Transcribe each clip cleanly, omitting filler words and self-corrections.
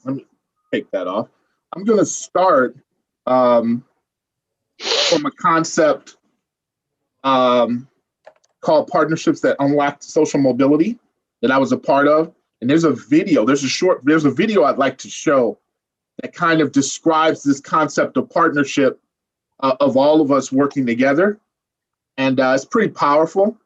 let me take that off. I'm going to start from a concept called Partnerships That Unlocked Social Mobility that I was a part of. And there's a video I'd like to show that kind of describes this concept of partnership of all of us working together. And it's pretty powerful,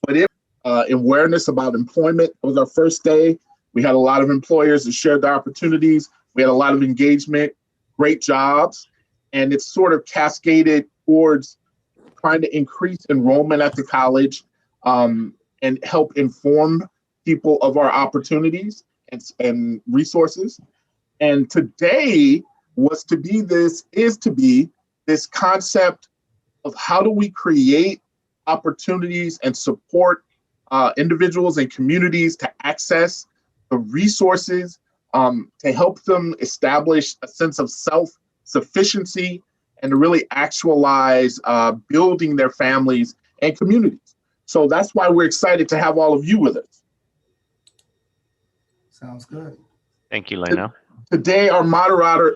but awareness about employment. It was our first day. We had a lot of employers that shared their opportunities. We had a lot of engagement, great jobs, and it's sort of cascaded towards trying to increase enrollment at the college and help inform people of our opportunities and resources. And today is to be this concept of how do we create opportunities and support individuals and communities to access the resources to help them establish a sense of self-sufficiency and to really actualize building their families and communities. So that's why we're excited to have all of you with us. Sounds good. Thank you, Lynell. Today, our moderator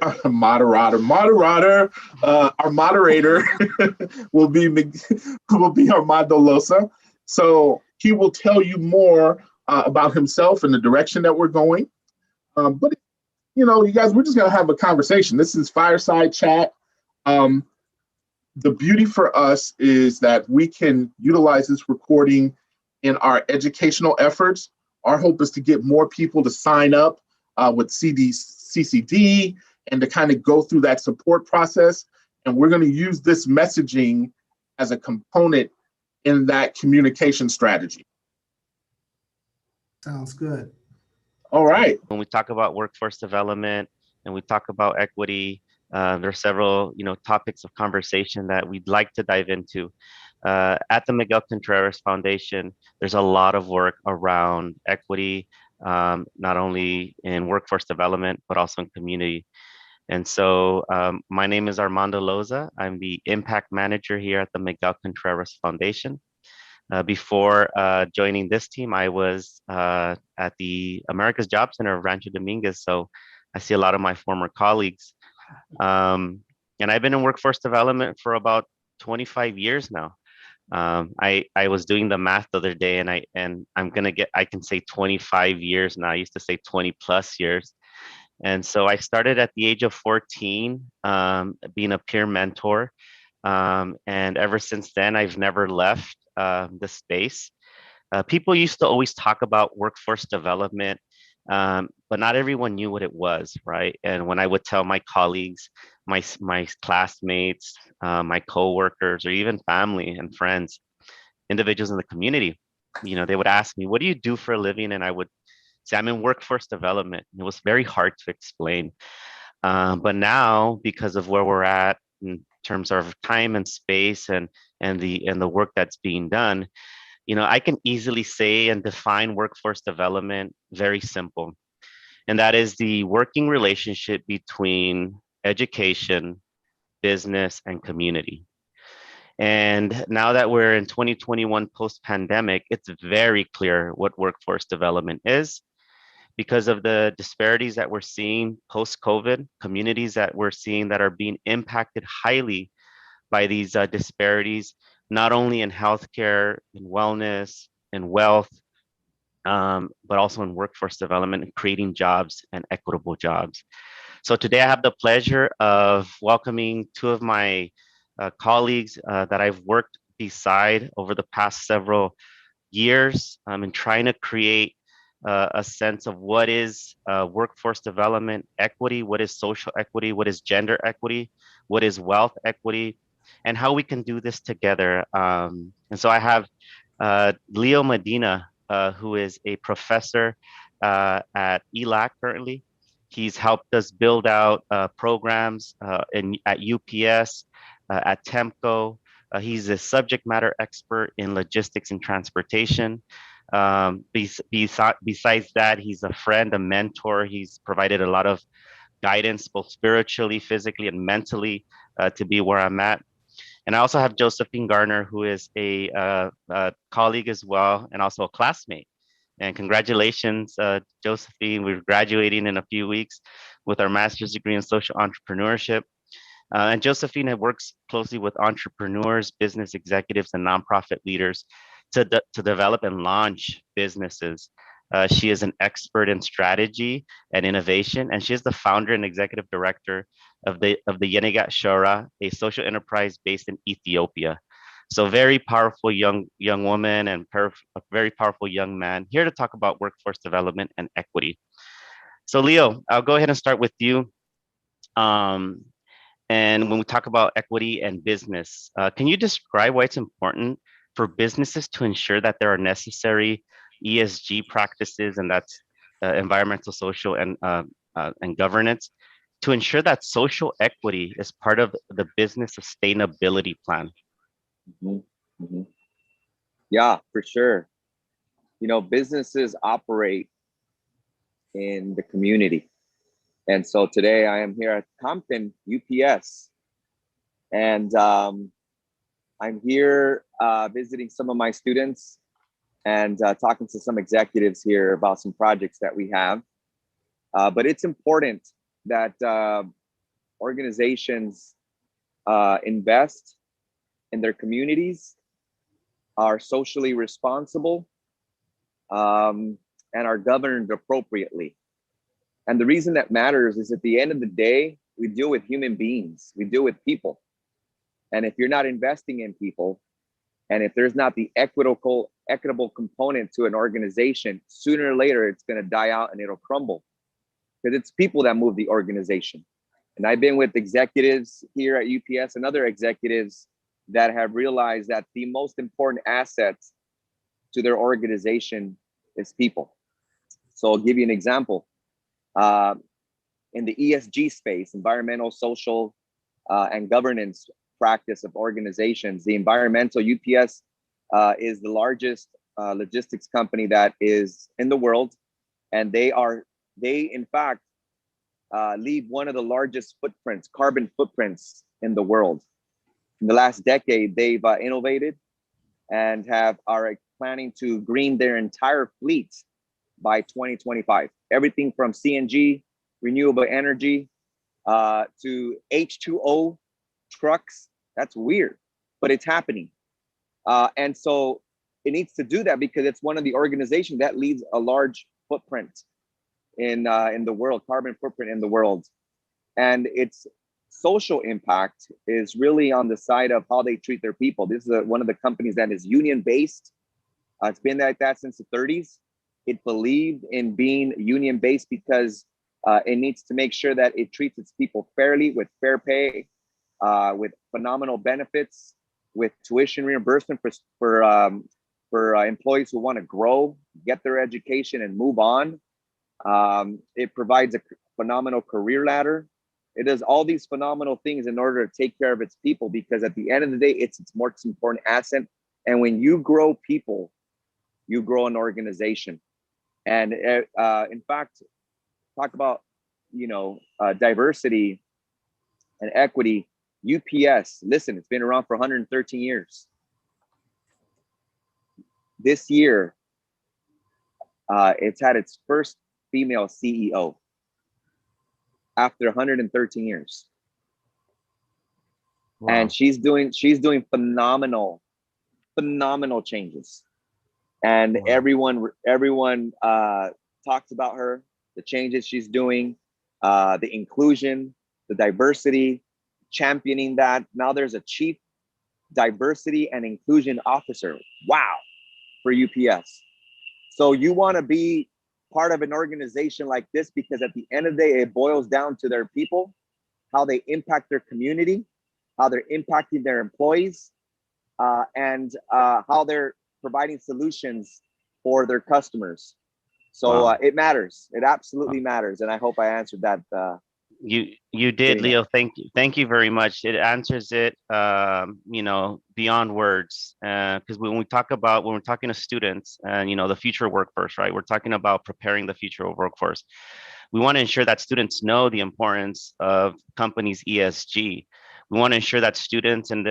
will be Armando Loza. So he will tell you more about himself and the direction that we're going. But you guys, we're just gonna have a conversation. This is fireside chat. The beauty for us is that we can utilize this recording in our educational efforts. Our hope is to get more people to sign up with CCD and to kind of go through that support process. And we're going to use this messaging as a component in that communication strategy. Sounds good. All right. When we talk about workforce development and we talk about equity, there are several, topics of conversation that we'd like to dive into. At the Miguel Contreras Foundation, there's a lot of work around equity, not only in workforce development, but also in community. And so my name is Armando Loza. I'm the impact manager here at the Miguel Contreras Foundation. Before joining this team, I was at the America's Job Center of Rancho Dominguez. So I see a lot of my former colleagues. And I've been in workforce development for about 25 years now. I was doing the math the other day, and I can say 25 years now. I used to say 20 plus years. And so I started at the age of 14, being a peer mentor. And ever since then, I've never left the space. People used to always talk about workforce development, but not everyone knew what it was, right? And when I would tell my colleagues, my classmates, my coworkers, or even family and friends, individuals in the community, they would ask me, "What do you do for a living?" And I would say, "I'm in workforce development." And it was very hard to explain. But now, because of where we're at in terms of time and space and the work that's being done, I can easily say and define workforce development very simple. And that is the working relationship between education, business, and community. And now that we're in 2021 post-pandemic, it's very clear what workforce development is because of the disparities that we're seeing post-COVID, communities that we're seeing that are being impacted highly by these disparities, not only in healthcare, in wellness, in wealth, but also in workforce development and creating jobs and equitable jobs. So today I have the pleasure of welcoming two of my colleagues that I've worked beside over the past several years in trying to create a sense of what is workforce development equity, what is social equity, what is gender equity, what is wealth equity, and how we can do this together. And so I have Leo Medina, who is a professor at ELAC currently. He's helped us build out programs at UPS, at Temco. He's a subject matter expert in logistics and transportation. Besides that, he's a friend, a mentor. He's provided a lot of guidance, both spiritually, physically, and mentally, to be where I'm at. And I also have Josephine Gardner, who is a colleague as well, and also a classmate And congratulations, Josephine. We're graduating in a few weeks with our master's degree in social entrepreneurship. And Josephine works closely with entrepreneurs, business executives, and nonprofit leaders to develop and launch businesses. She is an expert in strategy and innovation, and she is the founder and executive director of the Yenigat Shora, a social enterprise based in Ethiopia. So very powerful young woman and a very powerful young man here to talk about workforce development and equity. So Leo, I'll go ahead and start with you. Um, and when we talk about equity and business, can you describe why it's important for businesses to ensure that there are necessary ESG practices, and that's environmental, social, and governance, to ensure that social equity is part of the business sustainability plan? Mhm, mhm. Yeah, for sure. Businesses operate in the community. And so today I am here at Compton UPS, and I'm here visiting some of my students and talking to some executives here about some projects that we have. But it's important that organizations invest in their communities, are socially responsible, and are governed appropriately. And the reason that matters is at the end of the day, we deal with human beings, we deal with people. And if you're not investing in people, and if there's not the equitable component to an organization, sooner or later it's going to die out and it'll crumble, because it's people that move the organization. And I've been with executives here at UPS and other executives that have realized that the most important asset to their organization is people. So I'll give you an example. In the ESG space, environmental, social, and governance practice of organizations, the environmental UPS is the largest logistics company that is in the world. And they in fact leave one of the largest carbon footprints in the world. In the last decade, they've innovated and are planning to green their entire fleet by 2025. Everything from CNG, renewable energy, to H2O trucks. That's weird, but it's happening. And so it needs to do that because it's one of the organizations that leaves a large footprint in the world, carbon footprint in the world. And its social impact is really on the side of how they treat their people. This is one of the companies that is union-based. It's been like that since the 30s. It believed in being union-based because it needs to make sure that it treats its people fairly, with fair pay, with phenomenal benefits, with tuition reimbursement for employees who want to grow, get their education, and move on. It provides a phenomenal career ladder. It does all these phenomenal things in order to take care of its people, because at the end of the day, it's its most important asset. And when you grow people, you grow an organization. And in fact, talk about diversity and equity. UPS, listen, it's been around for 113 years. This year, it's had its first female CEO after 113 years. Wow. And she's doing phenomenal changes. And wow. everyone talks about her, the changes she's doing, the inclusion, the diversity, championing that. Now there's a chief diversity and inclusion officer. Wow, for UPS. So you want to be part of an organization like this, because at the end of the day, it boils down to their people, how they impact their community, how they're impacting their employees, and how they're providing solutions for their customers. So wow. It matters. It absolutely matters. And I hope I answered that. You did, Leo. Thank you very much. It answers it, beyond words. Because when we're talking to students and the future workforce, right? We're talking about preparing the future of workforce. We want to ensure that students know the importance of companies' ESG. We want to ensure that students and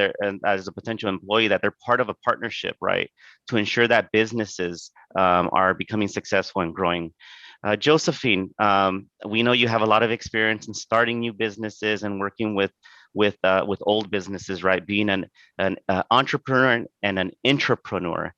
as a potential employee, that they're part of a partnership, right? To ensure that businesses are becoming successful and growing. Josephine, we know you have a lot of experience in starting new businesses and working with old businesses, right? Being an entrepreneur and an intrapreneur.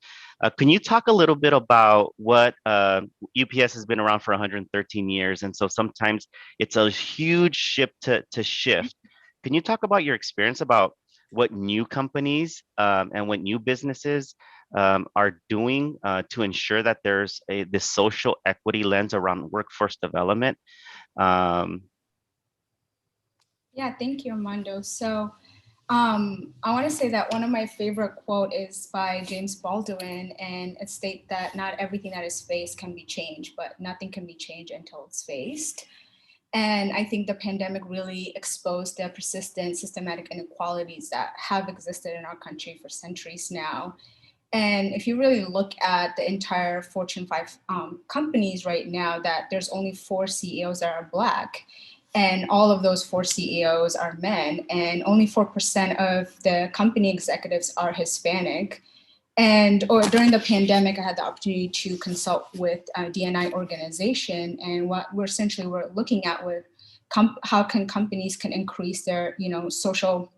Can you talk a little bit about what UPS has been around for 113 years, and so sometimes it's a huge ship to shift. Can you talk about your experience about what new companies and what new businesses are doing to ensure that there's this social equity lens around workforce development? Yeah, thank you, Armando. So I want to say that one of my favorite quote is by James Baldwin, and it states that not everything that is faced can be changed, but nothing can be changed until it's faced. And I think the pandemic really exposed the persistent systematic inequalities that have existed in our country for centuries now. And if you really look at the entire Fortune 5 companies right now, that there's only 4 CEOs that are Black. And all of those 4 CEOs are men, and only 4% of the company executives are Hispanic. Or during the pandemic, I had the opportunity to consult with a D&I organization, and what we're looking at with how companies can increase their, social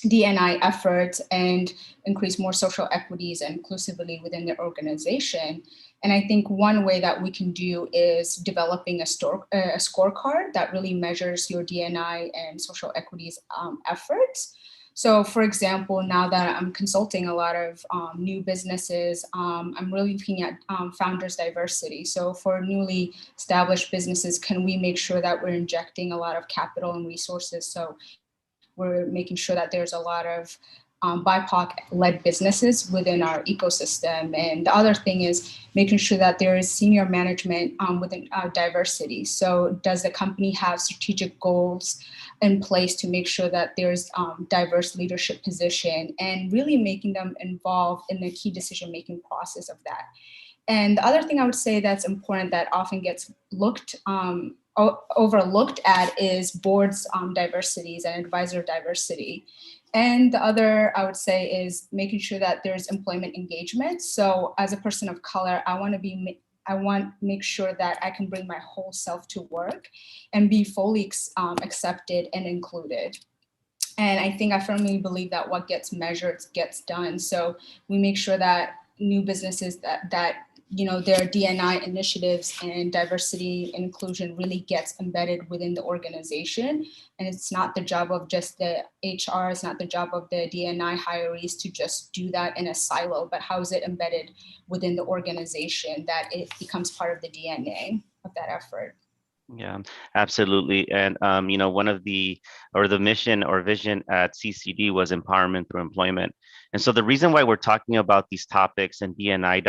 D&I efforts and increase more social equities and inclusivity within their organization. And I think one way that we can do is developing a scorecard that really measures your D&I and social equities efforts. So for example, now that I'm consulting a lot of new businesses, I'm really looking at founders diversity. So for newly established businesses, can we make sure that we're injecting a lot of capital and resources? So we're making sure that there's a lot of BIPOC-led businesses within our ecosystem. And the other thing is making sure that there is senior management within diversity. So does the company have strategic goals in place to make sure that there's diverse leadership position, and really making them involved in the key decision-making process of that? And the other thing I would say that's important that often gets overlooked at is boards diversities and advisor diversity. And the other I would say is making sure that there's employment engagement. So as a person of color, I want to make sure that I can bring my whole self to work and be fully accepted and included. And I firmly believe that what gets measured gets done. So we make sure that new businesses that their D&I initiatives and diversity and inclusion really gets embedded within the organization. And it's not the job of just the HR, it's not the job of the D&I hirees to just do that in a silo, but how is it embedded within the organization that it becomes part of the DNA of that effort? Yeah, absolutely. And one of the mission or vision at CCD was empowerment through employment. And so the reason why we're talking about these topics and D&I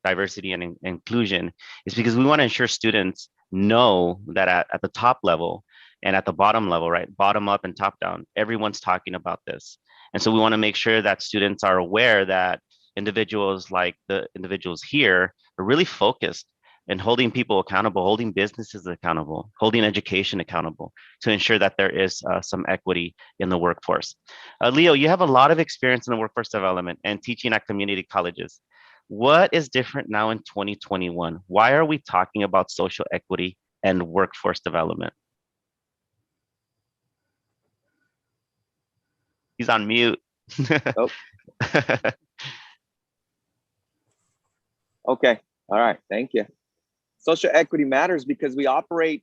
diversity and inclusion is because we want to ensure students know that at the top level and at the bottom level, right, bottom up and top down, everyone's talking about this. And so we want to make sure that students are aware that individuals like the individuals here are really focused and holding people accountable, holding businesses accountable, holding education accountable to ensure that there is some equity in the workforce. Leo, you have a lot of experience in the workforce development and teaching at community colleges. What is different now in 2021? Why are we talking about social equity and workforce development? He's on mute. Oh. Okay. All right. Thank you. Social equity matters because we operate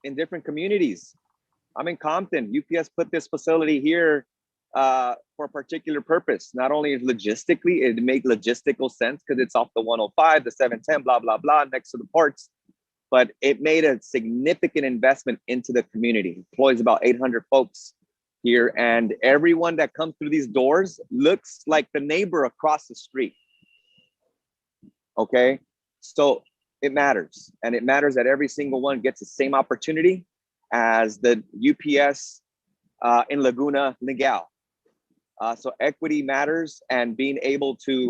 in different communities. I'm in Compton. UPS put this facility here for a particular purpose. Not only logistically, it make logistical sense because it's off the 105, the 710, blah, blah, blah, next to the ports. But it made a significant investment into the community. Employs about 800 folks here. And everyone that comes through these doors looks like the neighbor across the street. Okay, so it matters. And it matters that every single one gets the same opportunity as the UPS in Laguna Niguel. So equity matters, and being able to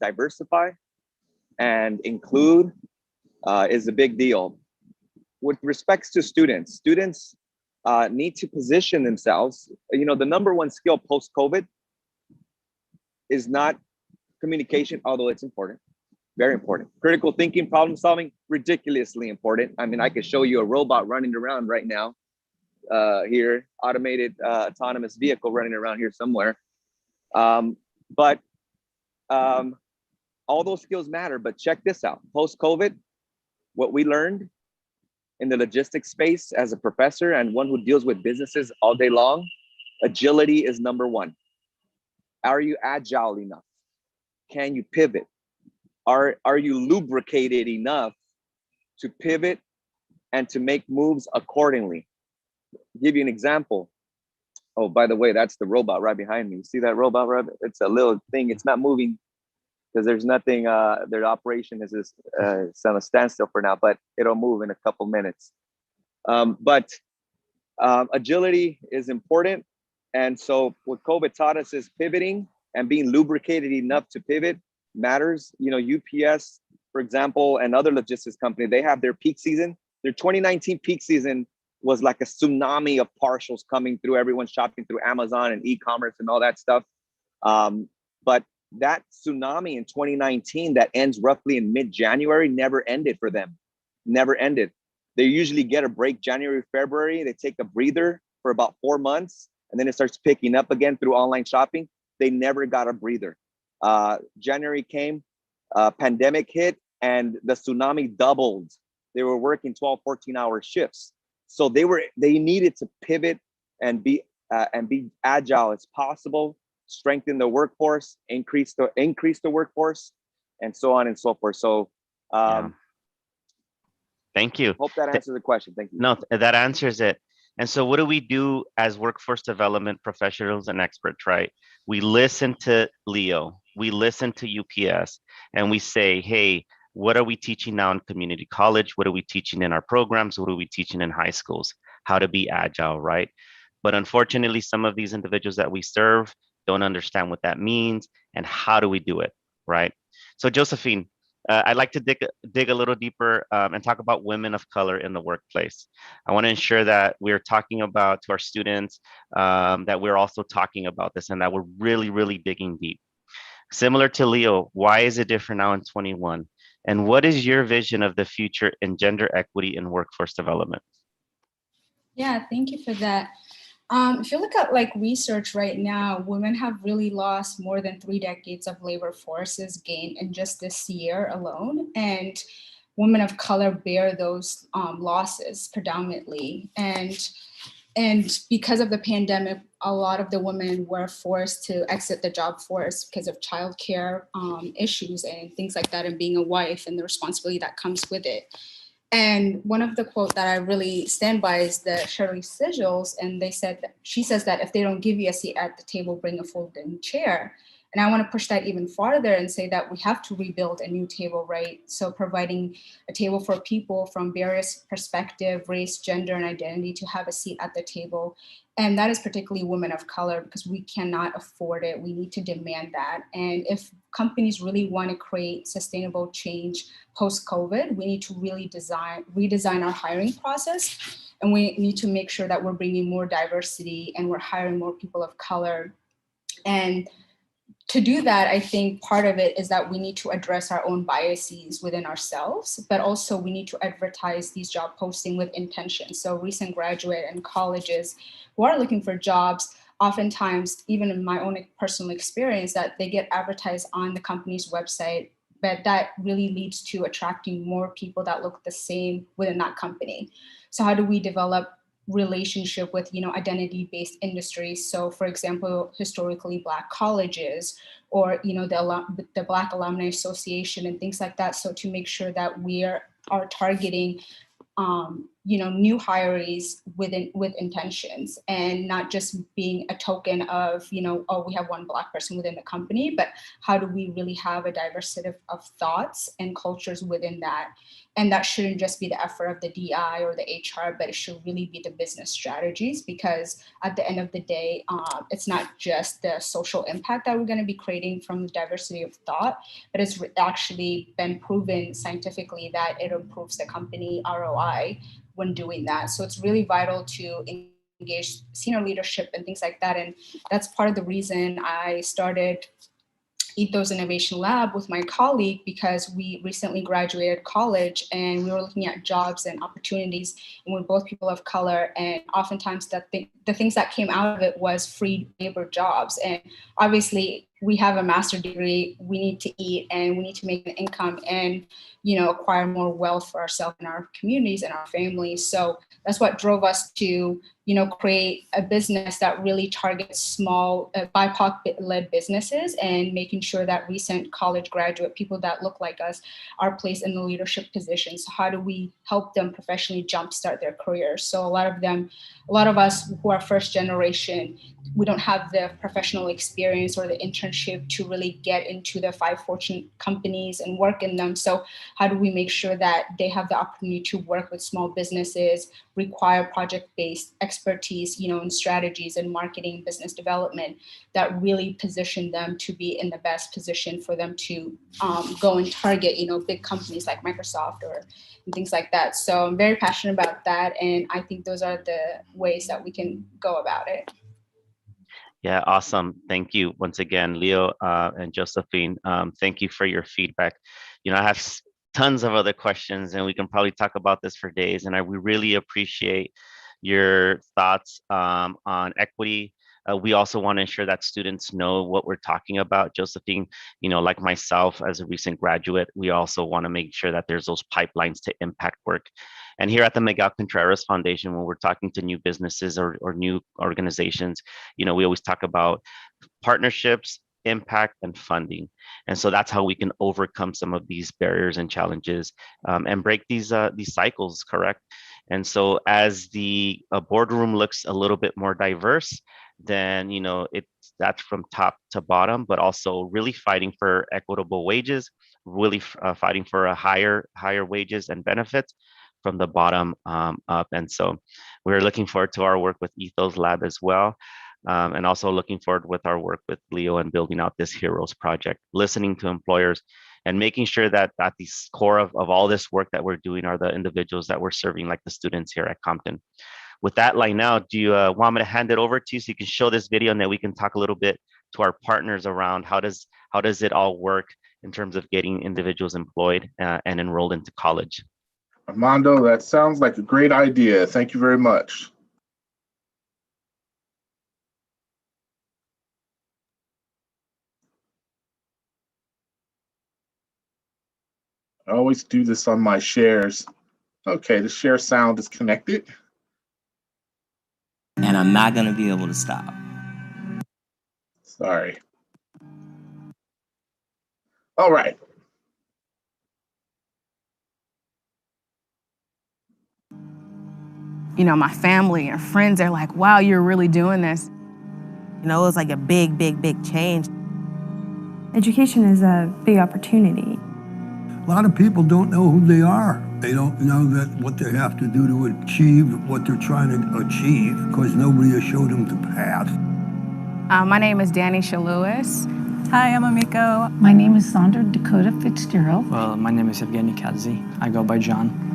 diversify and include is a big deal. With respects to students need to position themselves. You know, the number one skill post-COVID is not communication, although it's important, very important. Critical thinking, problem solving, ridiculously important. I mean, I could show you a robot running around right now here, automated autonomous vehicle running around here somewhere. But all those skills matter, but check this out. Post-COVID, what we learned in the logistics space as a professor and one who deals with businesses all day long, agility is number one. Are you agile enough? Can you pivot? Are you lubricated enough to pivot and to make moves accordingly? I'll give you an example. Oh, by the way, that's the robot right behind me. You see that robot, right? It's a little thing. It's not moving because there's nothing. Their operation is just it's on a standstill for now, but it'll move in a couple minutes. But agility is important. And so what COVID taught us is pivoting and being lubricated enough to pivot matters. You know, UPS, for example, and other logistics company, they have their peak season. Their 2019 peak season was like a tsunami of partials coming through, everyone shopping through Amazon and e-commerce and all that stuff. But that tsunami in 2019 that ends roughly in mid-January never ended for them, never ended. They usually get a break January, February. They take a breather for about 4 months, and then it starts picking up again through online shopping. They never got a breather. January came, pandemic hit, and the tsunami doubled. They were working 12, 14-hour shifts. So they needed to pivot and be agile as possible, strengthen the workforce, increase the workforce, and so on and so forth. So thank you. Hope that answers the question. Thank you. No, that answers it. And so what do we do as workforce development professionals and experts, right? We listen to Leo, we listen to UPS, and we say, hey, what are we teaching now in community college? What are we teaching in our programs? What are we teaching in high schools? How to be agile, right? But unfortunately, some of these individuals that we serve don't understand what that means and how do we do it, right? So Josephine, I'd like to dig a little deeper and talk about women of color in the workplace. I want to ensure that we're talking about to our students that we're also talking about this and that we're really, really digging deep. Similar to Leo, why is it different now in 21? And what is your vision of the future in gender equity in workforce development? Yeah, thank you for that. If you look at like research right now, women have really lost more than 3 decades of labor forces gained in just this year alone. And women of color bear those losses predominantly. And because of the pandemic, a lot of the women were forced to exit the job force because of childcare issues and things like that, and being a wife and the responsibility that comes with it. And one of the quote that I really stand by is the Shirley Sigils, and she says that if they don't give you a seat at the table, bring a folding chair. And I want to push that even farther and say that we have to rebuild a new table, right? So providing a table for people from various perspective, race, gender, and identity to have a seat at the table. And that is particularly women of color, because we cannot afford it. We need to demand that. And if companies really want to create sustainable change post-COVID, we need to really redesign our hiring process. And we need to make sure that we're bringing more diversity and we're hiring more people of color. And to do that, I think part of it is that we need to address our own biases within ourselves, but also we need to advertise these job posting with intention. So recent graduate and colleges who are looking for jobs, oftentimes, even in my own personal experience, that they get advertised on the company's website, but that really leads to attracting more people that look the same within that company. So how do we develop relationship with identity-based industries? So for example, historically Black colleges, or the Black Alumni Association and things like that, so to make sure that we are targeting new hirees with intentions, and not just being a token of oh, we have one Black person within the company, but how do we really have a diversity of thoughts and cultures within that. And that shouldn't just be the effort of the DI or the HR, but it should really be the business strategies, because at the end of the day, it's not just the social impact that we're going to be creating from the diversity of thought, but it's actually been proven scientifically that it improves the company ROI when doing that. So it's really vital to engage senior leadership and things like that. And that's part of the reason I started Ethos Innovation Lab with my colleague, because we recently graduated college and we were looking at jobs and opportunities, and we're both people of color, and oftentimes the things that came out of it was free labor jobs. And obviously we have a master's degree, we need to eat and we need to make an income and, you know, acquire more wealth for ourselves and our communities and our families. So that's what drove us to, you know, create a business that really targets small BIPOC-led businesses, and making sure that recent college graduate people that look like us are placed in the leadership positions. So how do we help them professionally jumpstart their careers? So a lot of us who are first generation, we don't have the professional experience or the internship to really get into the 5 Fortune companies and work in them. So how do we make sure that they have the opportunity to work with small businesses, require project-based expertise, you know, in strategies and marketing, business development, that really position them to be in the best position for them to go and target, you know, big companies like Microsoft or things like that. So I'm very passionate about that. And I think those are the ways that we can go about it. Yeah, awesome. Thank you once again, Leo and Josephine. Thank you for your feedback. You know, I have tons of other questions and we can probably talk about this for days. And we really appreciate your thoughts on equity. We also want to ensure that students know what we're talking about. Josephine, you know, like myself as a recent graduate, we also want to make sure that there's those pipelines to impact work. And here at the Miguel Contreras Foundation, when we're talking to new businesses or new organizations, you know, we always talk about partnerships, impact, and funding. And so that's how we can overcome some of these barriers and challenges and break these cycles, correct? And so as the boardroom looks a little bit more diverse, then, you know, that's from top to bottom, but also really fighting for equitable wages, really fighting for a higher wages and benefits from the bottom up. And so we're looking forward to our work with Ethos Lab as well. And also looking forward with our work with Leo and building out this Heroes project, listening to employers and making sure that at the core of all this work that we're doing are the individuals that we're serving, like the students here at Compton. With that, Lynell, do you want me to hand it over to you so you can show this video and then we can talk a little bit to our partners around how does it all work in terms of getting individuals employed and enrolled into college? Armando, that sounds like a great idea. Thank you very much. I always do this on my shares. Okay, the share sound is connected. And I'm not going to be able to stop. Sorry. All right. You know, my family and friends are like, wow, you're really doing this. You know, it was like a big, big, big change. Education is a big opportunity. A lot of people don't know who they are. They don't know that what they have to do to achieve what they're trying to achieve because nobody has showed them the path. My name is Danisha Lewis. Hi, I'm Amiko. My name is Sandra Dakota Fitzgerald. Well, my name is Evgeny Kadzi. I go by John.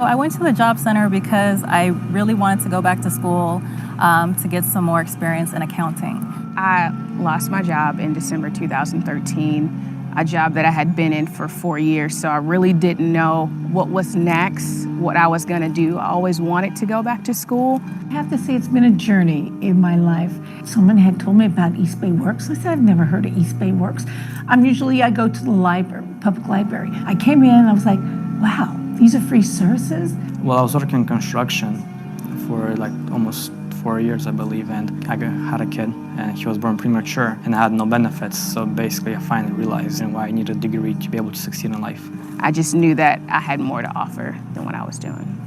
I went to the job center because I really wanted to go back to school to get some more experience in accounting. I lost my job in December 2013, a job that I had been in for 4 years, so I really didn't know what was next, what I was going to do. I always wanted to go back to school. I have to say it's been a journey in my life. Someone had told me about East Bay Works. I said, I've never heard of East Bay Works. I go to the library, public library. I came in and I was like, wow, these are free services? Well, I was working in construction for like almost 4 years, I believe, and I had a kid, and he was born premature, and I had no benefits. So basically, I finally realized why I need a degree to be able to succeed in life. I just knew that I had more to offer than what I was doing.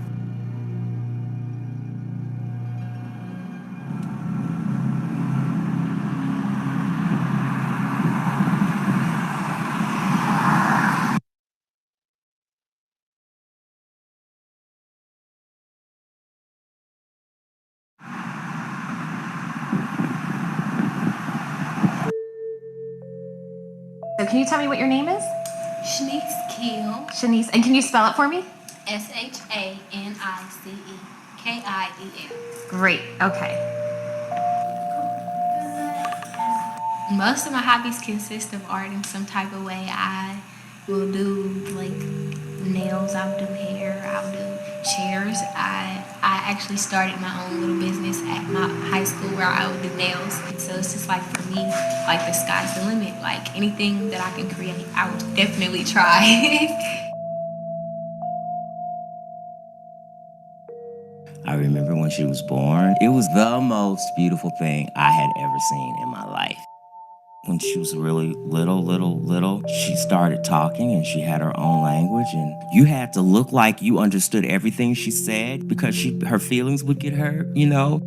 So can you tell me what your name is? Shanice Keel. Shanice, and can you spell it for me? SHANICEKIEL. Great. Okay. Most of my hobbies consist of art in some type of way. I will do like nails, I'll do hair, I'll do chairs. I actually started my own little business at my high school where I would do nails. And so it's just like for me, like the sky's the limit. Like anything that I can create, I would definitely try. I remember when she was born. It was the most beautiful thing I had ever seen in my life. When she was really little, she started talking and she had her own language, and you had to look like you understood everything she said because her feelings would get hurt, you know?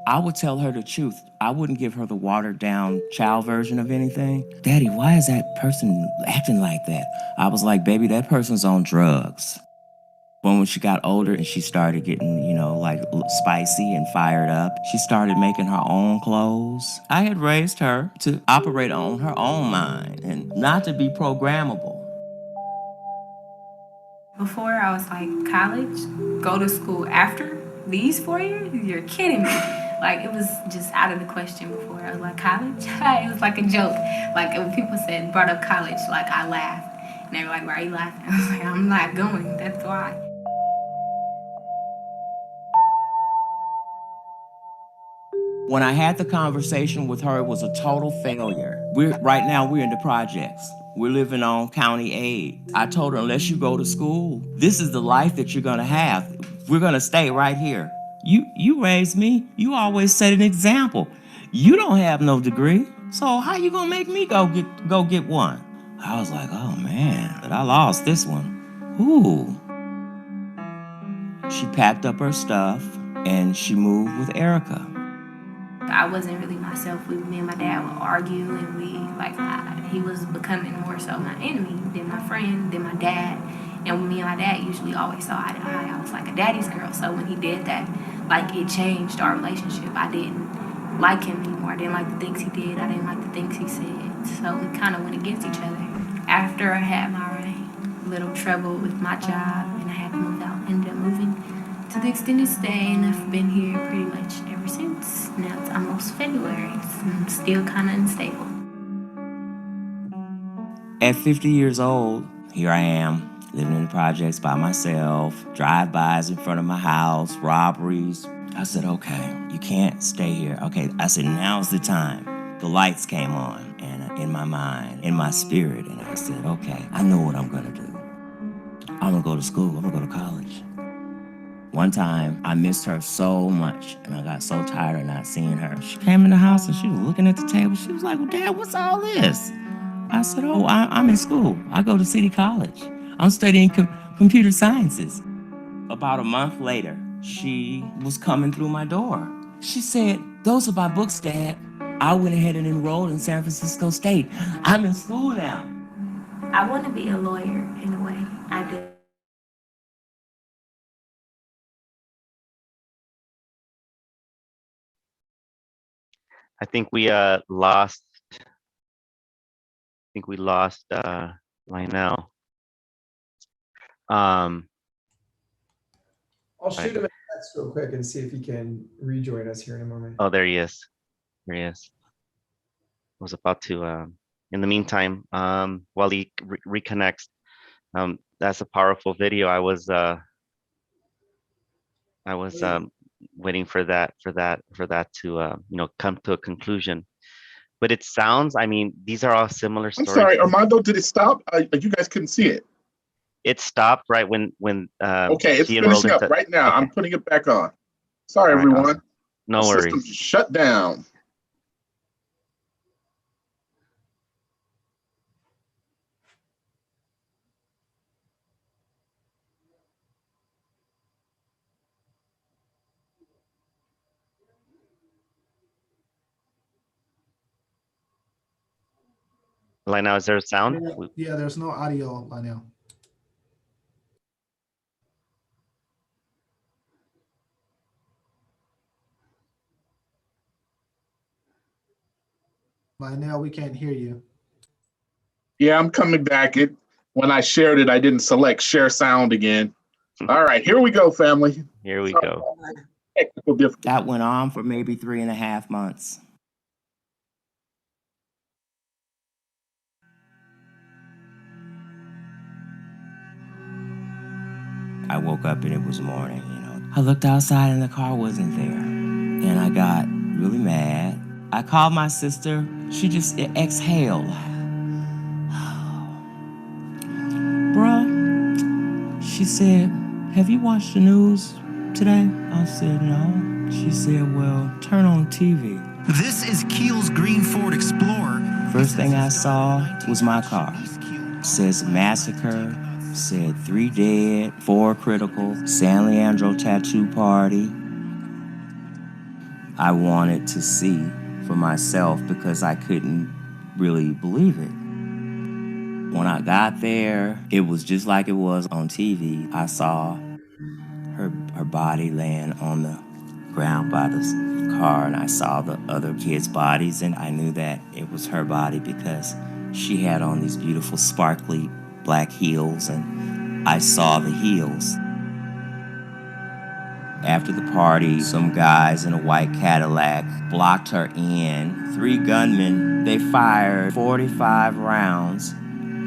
I would tell her the truth. I wouldn't give her the watered down child version of anything. Daddy, why is that person acting like that? I was like, baby, that person's on drugs. When she got older and she started getting, like spicy and fired up, she started making her own clothes. I had raised her to operate on her own mind and not to be programmable. Before I was like, college, go to school after these 4 years? You're kidding me. Like, it was just out of the question before. I was like, college? It was like a joke. Like, when people brought up college, like, I laughed. And they were like, why are you laughing? I was like, I'm not going, that's why. When I had the conversation with her, it was a total failure. Right now, we're in the projects. We're living on county aid. I told her, unless you go to school, this is the life that you're gonna have. We're gonna stay right here. You raised me. You always set an example. You don't have no degree, so how you gonna make me go get one? I was like, oh man, but I lost this one. Ooh. She packed up her stuff and she moved with Erica. I wasn't really myself. Me and my dad would argue, and he was becoming more so my enemy than my friend, than my dad. And me and my dad usually always saw eye to eye. I was like a daddy's girl. So when he did that, like it changed our relationship. I didn't like him anymore. I didn't like the things he did. I didn't like the things he said. So we kind of went against each other. After I had my little trouble with my job and I had to move out, ended up moving to the extended stay, and I've been here pretty much ever since. Now it's almost February. I'm still kind of unstable. At 50 years old, here I am, living in the projects by myself, drive-bys in front of my house, robberies. I said, okay, you can't stay here. Okay, I said, now's the time. The lights came on, and in my mind, in my spirit, and I said, okay, I know what I'm gonna do. I'm gonna go to school, I'm gonna go to college. One time, I missed her so much, and I got so tired of not seeing her. She came in the house, and she was looking at the table. She was like, well, Dad, what's all this? I said, oh, I'm in school. I go to City College. I'm studying computer sciences. About a month later, she was coming through my door. She said, those are my books, Dad. I went ahead and enrolled in San Francisco State. I'm in school now. I want to be a lawyer in a way. I do. I think we lost. I think we lost Lynell. I'll shoot him a text real quick and see if he can rejoin us here in a moment. Oh, there he is. There he is. I was about to. In the meantime, while he reconnects, that's a powerful video. I was waiting for that to come to a conclusion. But it sounds, I mean, these are all similar I'm stories. sorry, Armando, did it stop? You guys couldn't see it. It stopped right when okay, it's he finishing up into, right now. okay. I'm putting it back on. Sorry, All right, everyone. awesome. No the worries. System shut down. Lynell, is there a sound? Yeah, there's no audio, Lynell. Lynell, we can't hear you. Yeah, I'm coming back. when I shared it, I didn't select share sound again. All right, here we go, family. Here we go. Technical difficulty. That went on for maybe 3.5 months. I woke up and it was morning, I looked outside and the car wasn't there. And I got really mad. I called my sister. She just exhaled. Bruh, she said, have you watched the news today? I said, no. She said, well, turn on TV. This is Kiel's green Ford Explorer. First thing I saw was my car. Says massacre, said 3 dead, 4 critical, San Leandro tattoo party. I wanted to see for myself because I couldn't really believe it. When I got there, it was just like it was on TV. I saw her body laying on the ground by the car, and I saw the other kids' bodies, and I knew that it was her body because she had on these beautiful sparkly black heels, and I saw the heels. After the party, some guys in a white Cadillac blocked her in. 3 gunmen, they fired 45 rounds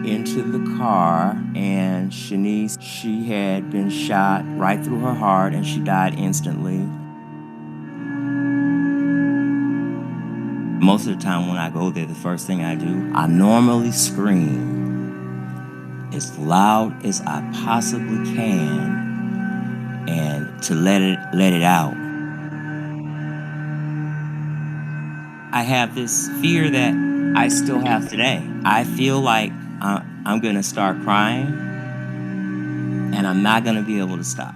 into the car, and Shanice, she had been shot right through her heart, and she died instantly. Most of the time when I go there, the first thing I do, I normally scream as loud as I possibly can and to let it out. I have this fear that I still have today. I feel like I'm gonna start crying and I'm not gonna be able to stop.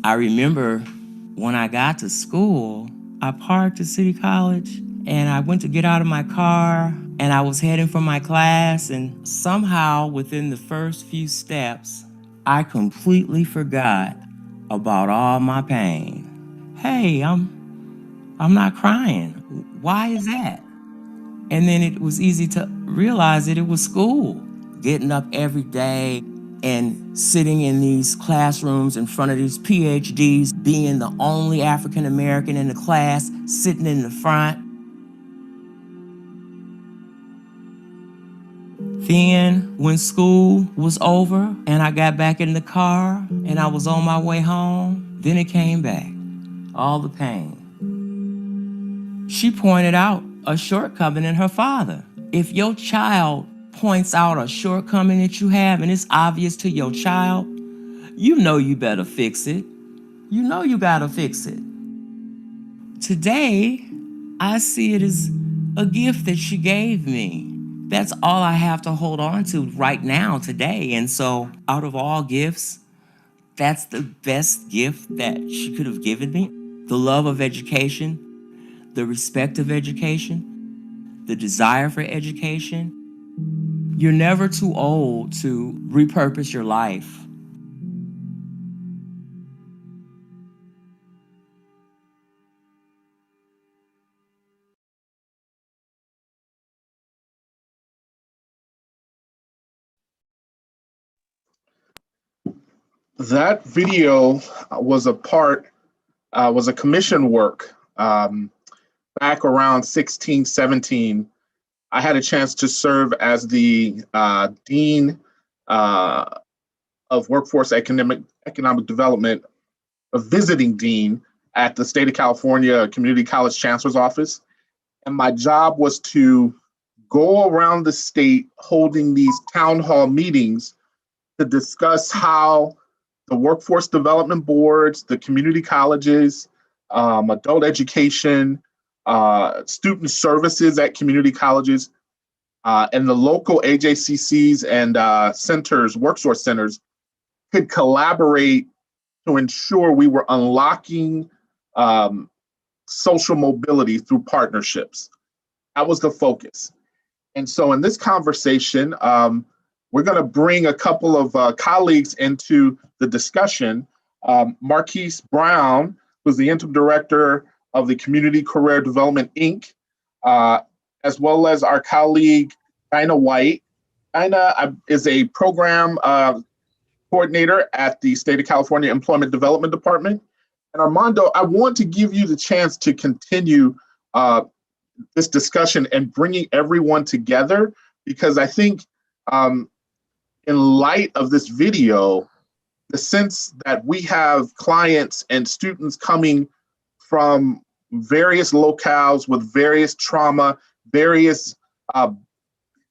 I remember when I got to school, I parked at City College and I went to get out of my car and I was heading for my class, and somehow within the first few steps, I completely forgot about all my pain. Hey, I'm not crying. Why is that? And then it was easy to realize that it was school. Getting up every day and sitting in these classrooms in front of these PhDs, being the only African American in the class, sitting in the front. Then, when school was over and I got back in the car and I was on my way home, then it came back, all the pain. She pointed out a shortcoming in her father. If your child points out a shortcoming that you have and it's obvious to your child, you know you better fix it. You know you gotta fix it. Today, I see it as a gift that she gave me. That's all I have to hold on to right now, today. And so, out of all gifts, that's the best gift that she could have given me. The love of education, the respect of education, the desire for education. You're never too old to repurpose your life. That video was a commission work back around 16, 17. I had a chance to serve as the Dean of Workforce Economic Development, a visiting dean at the State of California Community College Chancellor's Office. And my job was to go around the state holding these town hall meetings to discuss how the workforce development boards, the community colleges, adult education, student services at community colleges, and the local AJCCs and centers, workforce centers, could collaborate to ensure we were unlocking social mobility through partnerships. That was the focus. And so in this conversation, we're going to bring a couple of colleagues into the discussion. Marquise Brown, who's the Interim Director of the Community Career Development, Inc., as well as our colleague, Dinah White. Dinah is a program coordinator at the State of California Employment Development Department. And Armando, I want to give you the chance to continue this discussion and bringing everyone together, because I think in light of this video, the sense that we have clients and students coming from various locales with various trauma, various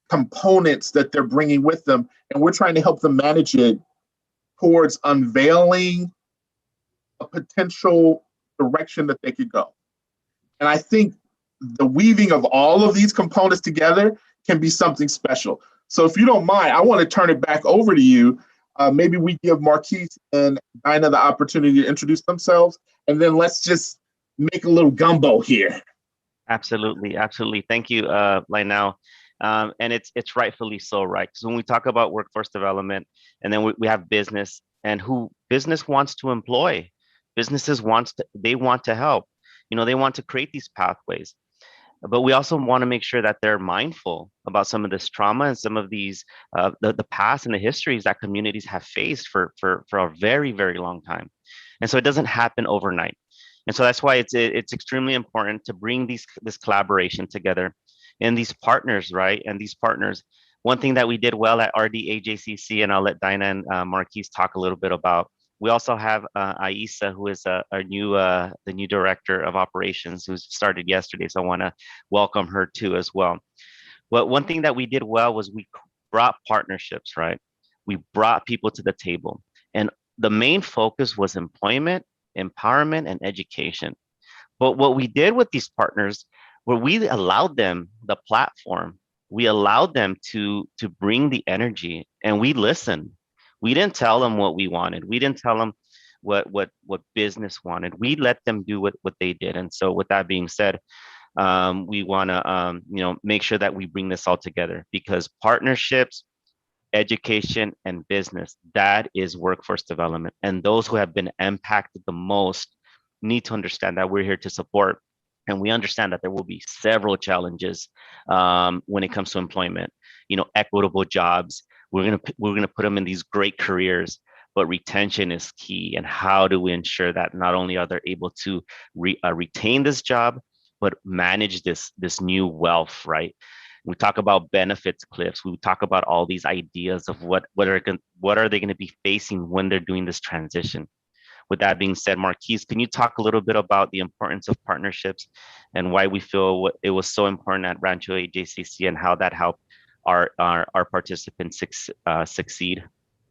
components that they're bringing with them, and we're trying to help them manage it towards unveiling a potential direction that they could go. And I think the weaving of all of these components together can be something special. So if you don't mind, I want to turn it back over to you. Maybe we give Marquise and Dinah the opportunity to introduce themselves, and then let's just make a little gumbo here. Absolutely, absolutely. Thank you, Lynell. And it's rightfully so, right? Because when we talk about workforce development, and then we have business, and who business wants to employ, businesses want to help. They want to create these pathways. But we also want to make sure that they're mindful about some of this trauma and some of these the past and the histories that communities have faced for a very, very long time. And so it doesn't happen overnight. And so that's why it's extremely important to bring this collaboration together and these partners, right? And these partners, one thing that we did well at RDAJCC, and I'll let Dinah and Marquise talk a little bit about, we also have Aisa, who is the new director of operations, who started yesterday. So I want to welcome her too as well. Well, one thing that we did well was we brought partnerships, right? We brought people to the table, and the main focus was employment, empowerment, and education. But what we did with these partners, where we allowed them the platform, we allowed them to bring the energy, and we listened. We didn't tell them what we wanted. We didn't tell them what business wanted. We let them do what they did. And so with that being said, we want to make sure that we bring this all together, because partnerships, education, and business, that is workforce development. And those who have been impacted the most need to understand that we're here to support. And we understand that there will be several challenges when it comes to employment, equitable jobs. We're gonna put them in these great careers, but retention is key. And how do we ensure that not only are they able to retain this job, but manage this new wealth, right? We talk about benefits cliffs. We talk about all these ideas of what are they going to be facing when they're doing this transition. With that being said, Marquise, can you talk a little bit about the importance of partnerships and why we feel it was so important at Rancho AJCC and how that helped our participants succeed?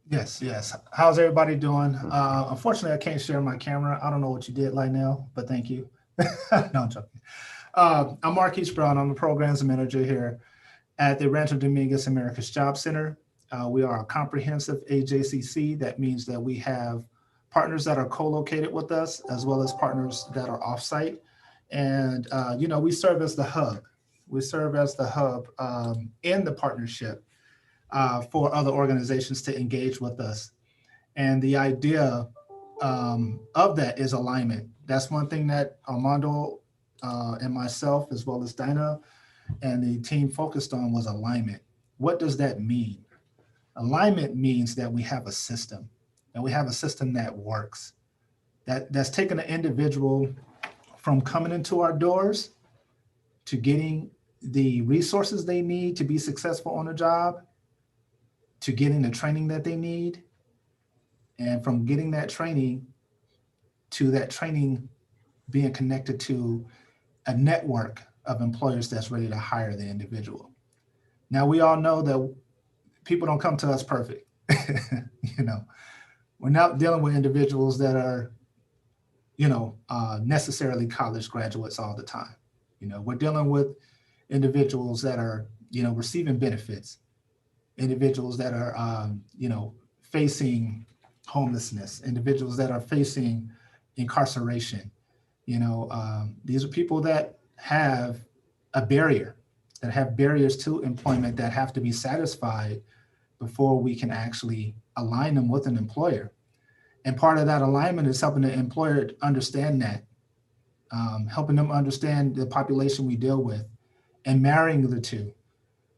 Yes. How's everybody doing? Unfortunately, I can't share my camera. I don't know what you did, Lynell, but thank you. No, I'm joking. I'm Marquise Brown. I'm the programs manager here at the Rancho Dominguez America's Job Center. We are a comprehensive AJCC. That means that we have partners that are co-located with us, as well as partners that are offsite. And, we serve as the hub. We serve as the hub in the partnership for other organizations to engage with us. And the idea of that is alignment. That's one thing that Armando and myself, as well as Dinah and the team focused on, was alignment. What does that mean? Alignment means that we have a system, and we have a system that works, that's taken an individual from coming into our doors to getting the resources they need to be successful on a job, to getting the training that they need, and from getting that training to that training being connected to a network of employers that's ready to hire the individual. Now, we all know that people don't come to us perfect. We're not dealing with individuals that are, necessarily college graduates all the time. We're dealing with individuals that are, receiving benefits, individuals that are, facing homelessness, individuals that are facing incarceration. These are people that have a barrier, that have barriers to employment that have to be satisfied before we can actually align them with an employer. And part of that alignment is helping the employer understand that, helping them understand the population we deal with, and marrying the two,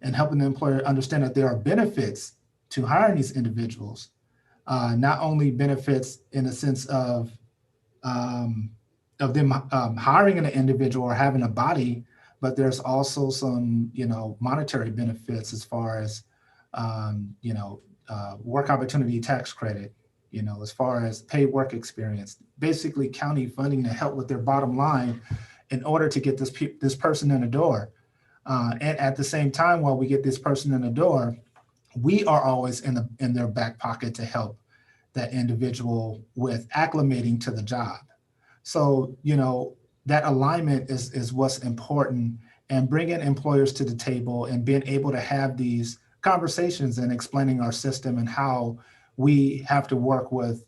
and helping the employer understand that there are benefits to hiring these individuals. Not only benefits in the sense of them hiring an individual or having a body, but there's also some, monetary benefits as far as, work opportunity tax credit, as far as paid work experience, basically county funding to help with their bottom line in order to get this person in the door. And at the same time, while we get this person in the door, we are always in their back pocket to help that individual with acclimating to the job. So, that alignment is what's important, and bringing employers to the table and being able to have these conversations and explaining our system and how we have to work with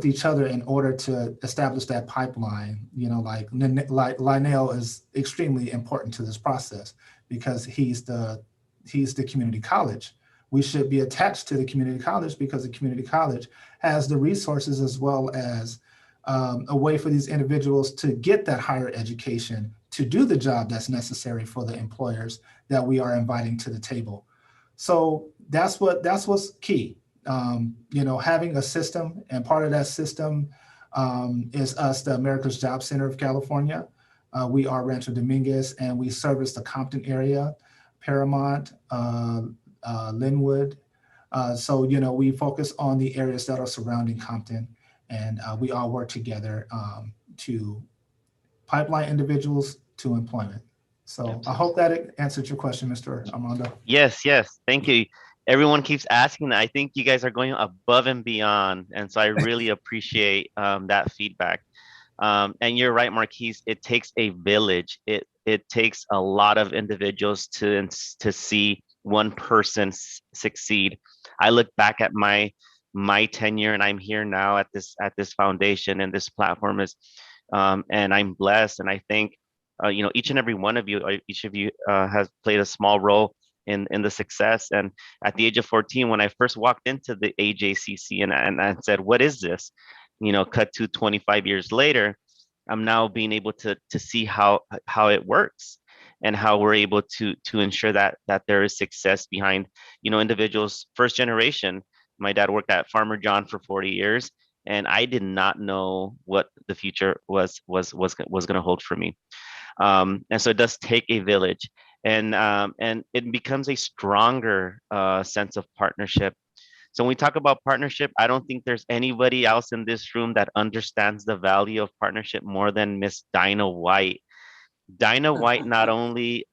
each other in order to establish that pipeline. Like Lynell is extremely important to this process because he's the community college. We should be attached to the community college because the community college has the resources as well as a way for these individuals to get that higher education to do the job that's necessary for the employers that we are inviting to the table. So that's what's key. Having a system, and part of that system is us, the America's Job Center of California. We are Rancho Dominguez, and we service the Compton area, Paramount, Lynwood. So we focus on the areas that are surrounding Compton, and we all work together to pipeline individuals to employment. So I hope that answered your question, Mr. Armando. Yes, thank you. Everyone keeps asking that. I think you guys are going above and beyond, and so I really appreciate that feedback. And you're right, Marquise. It takes a village. It takes a lot of individuals to see one person succeed. I look back at my tenure, and I'm here now at this foundation, and this platform is, and I'm blessed. And I think, each and every one of you, each of you has played a small role in the success. And at the age of 14, when I first walked into the AJCC and I said, what is this? Cut to 25 years later, I'm now being able to see how it works and how we're able to ensure that there is success behind, individuals. First generation, my dad worked at Farmer John for 40 years, and I did not know what the future was going to hold for me. And so it does take a village, and it becomes a stronger sense of partnership. So when we talk about partnership, I don't think there's anybody else in this room that understands the value of partnership more than Miss Dinah White. Dinah White not only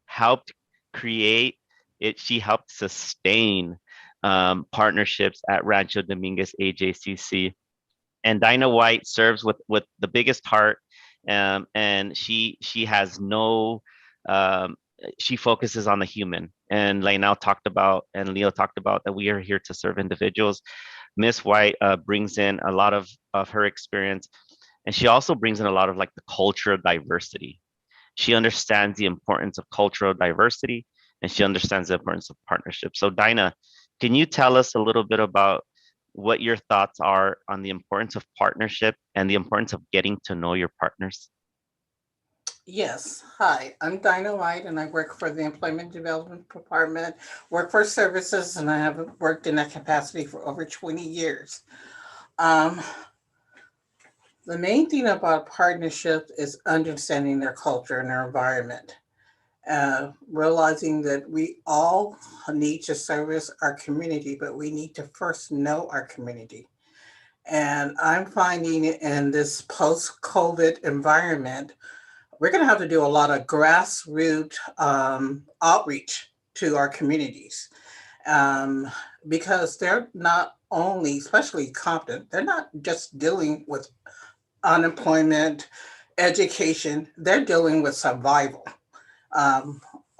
helped create it, she helped sustain partnerships at Rancho Dominguez AJCC. And Dinah White serves with the biggest heart, and she has no, she focuses on the human. And Lynell talked about, and Leo talked about, that we are here to serve individuals. Miss White brings in a lot of her experience, and she also brings in a lot of the cultural diversity. She understands the importance of cultural diversity, and she understands the importance of partnership. So Dinah, can you tell us a little bit about what your thoughts are on the importance of partnership and the importance of getting to know your partners? Yes. Hi, I'm Dinah White, and I work for the Employment Development Department, Workforce Services, and I have worked in that capacity for over 20 years. The main thing about partnership is understanding their culture and their environment. Realizing that we all need to service our community, but we need to first know our community. And I'm finding in this post-COVID environment, we're going to have to do a lot of grassroots outreach to our communities, because they're not only, especially Compton, they're not just dealing with unemployment, education, they're dealing with survival.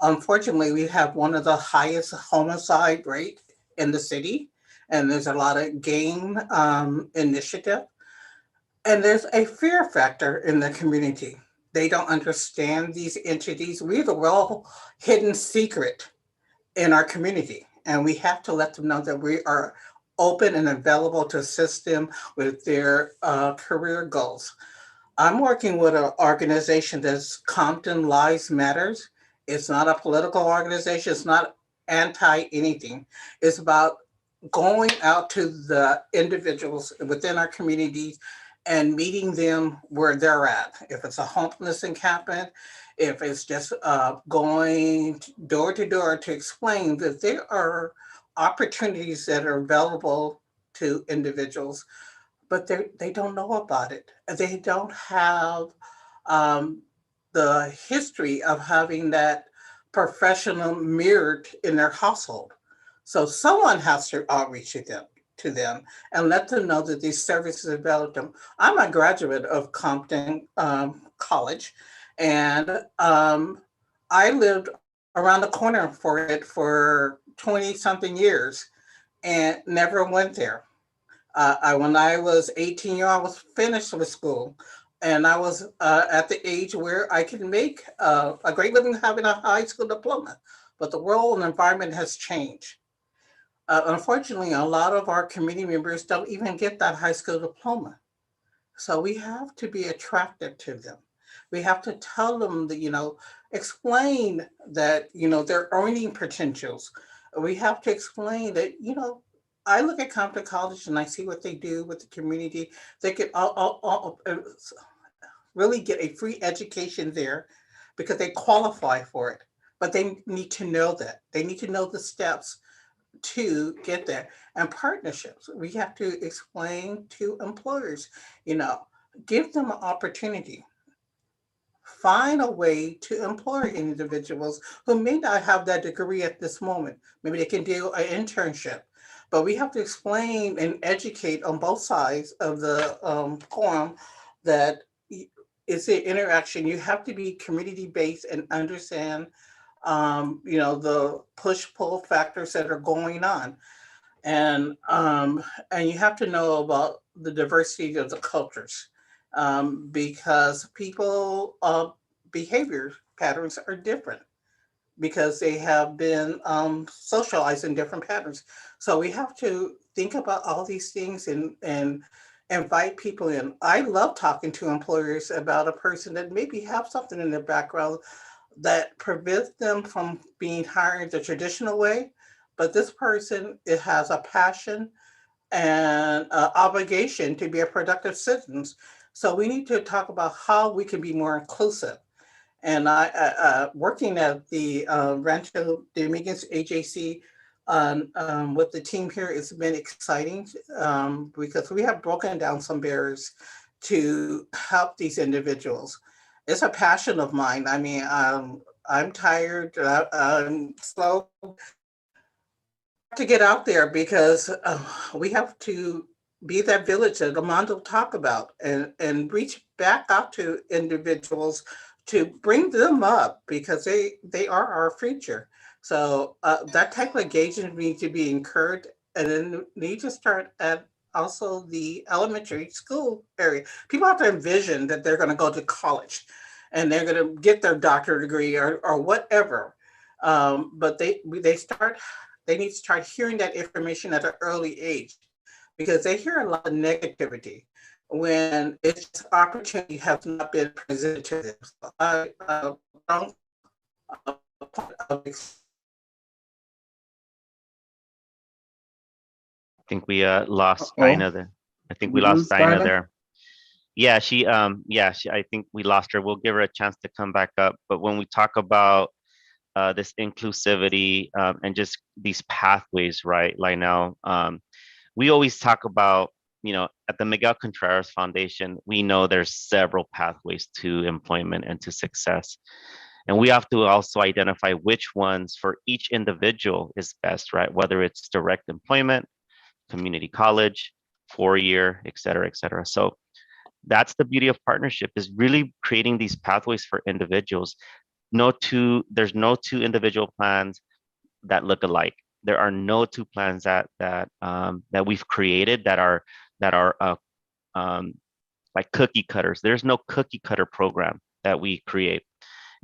Unfortunately, we have one of the highest homicide rate in the city, and there's a lot of gang initiative, and there's a fear factor in the community. They don't understand these entities. We have a well hidden secret in our community, And we have to let them know that we are open and available to assist them with their career goals. I'm working with an organization that's Compton Lives Matters. It's not a political organization. It's not anti anything. It's about going out to the individuals within our communities and meeting them where they're at. If it's a homeless encampment, if it's just going door to door to explain that there are opportunities that are available to individuals, but they don't know about it. They don't have the history of having that professional mirrored in their household. So someone has to outreach to them and let them know that these services are available to them. I'm a graduate of Compton College, and I lived around the corner for it for 20 something years and never went there. When I was 18 years old, I was finished with school, and I was at the age where I could make a great living having a high school diploma. But the world and environment has changed. Unfortunately, a lot of our community members don't even get that high school diploma. So we have to be attractive to them. We have to tell them that, explain that, their earning potentials. We have to explain that, I look at Compton College and I see what they do with the community. They could really get a free education there because they qualify for it. But they need to know that. They need to know the steps to get there. And partnerships, we have to explain to employers, give them an opportunity. Find a way to employ individuals who may not have that degree at this moment. Maybe they can do an internship. But we have to explain and educate on both sides of the forum that it's an interaction. You have to be community-based and understand, the push-pull factors that are going on. And you have to know about the diversity of the cultures because people behavior patterns are different because they have been socialized in different patterns. So we have to think about all these things and invite people in. I love talking to employers about a person that maybe have something in their background that prevents them from being hired the traditional way, but this person, it has a passion and obligation to be a productive citizen. So we need to talk about how we can be more inclusive. And I working at the Rancho Dominguez AJC with the team here, it's been exciting because we have broken down some barriers to help these individuals. It's a passion of mine. I mean, I'm tired, I'm slow to get out there because we have to be that village that Armando talked about and reach back out to individuals to bring them up because they are our future. So that type of engagement needs to be encouraged and then need to start at also the elementary school area. People have to envision that they're going to go to college and they're going to get their doctorate degree or whatever. But they need to start hearing that information at an early age because they hear a lot of negativity when its opportunity has not been presented to them. So I think we lost Dinah there. I think we lost Dinah there. Yeah, she I think we lost her. We'll give her a chance to come back up. But when we talk about this inclusivity and just these pathways, right, Lynell, we always talk about, at the Miguel Contreras Foundation, we know there's several pathways to employment and to success. And we have to also identify which ones for each individual is best, right? Whether it's direct employment, community college, 4-year, et cetera, et cetera. So that's the beauty of partnership, is really creating these pathways for individuals. There's no two individual plans that look alike. There are no two plans that we've created that are like cookie cutters. There's no cookie cutter program that we create.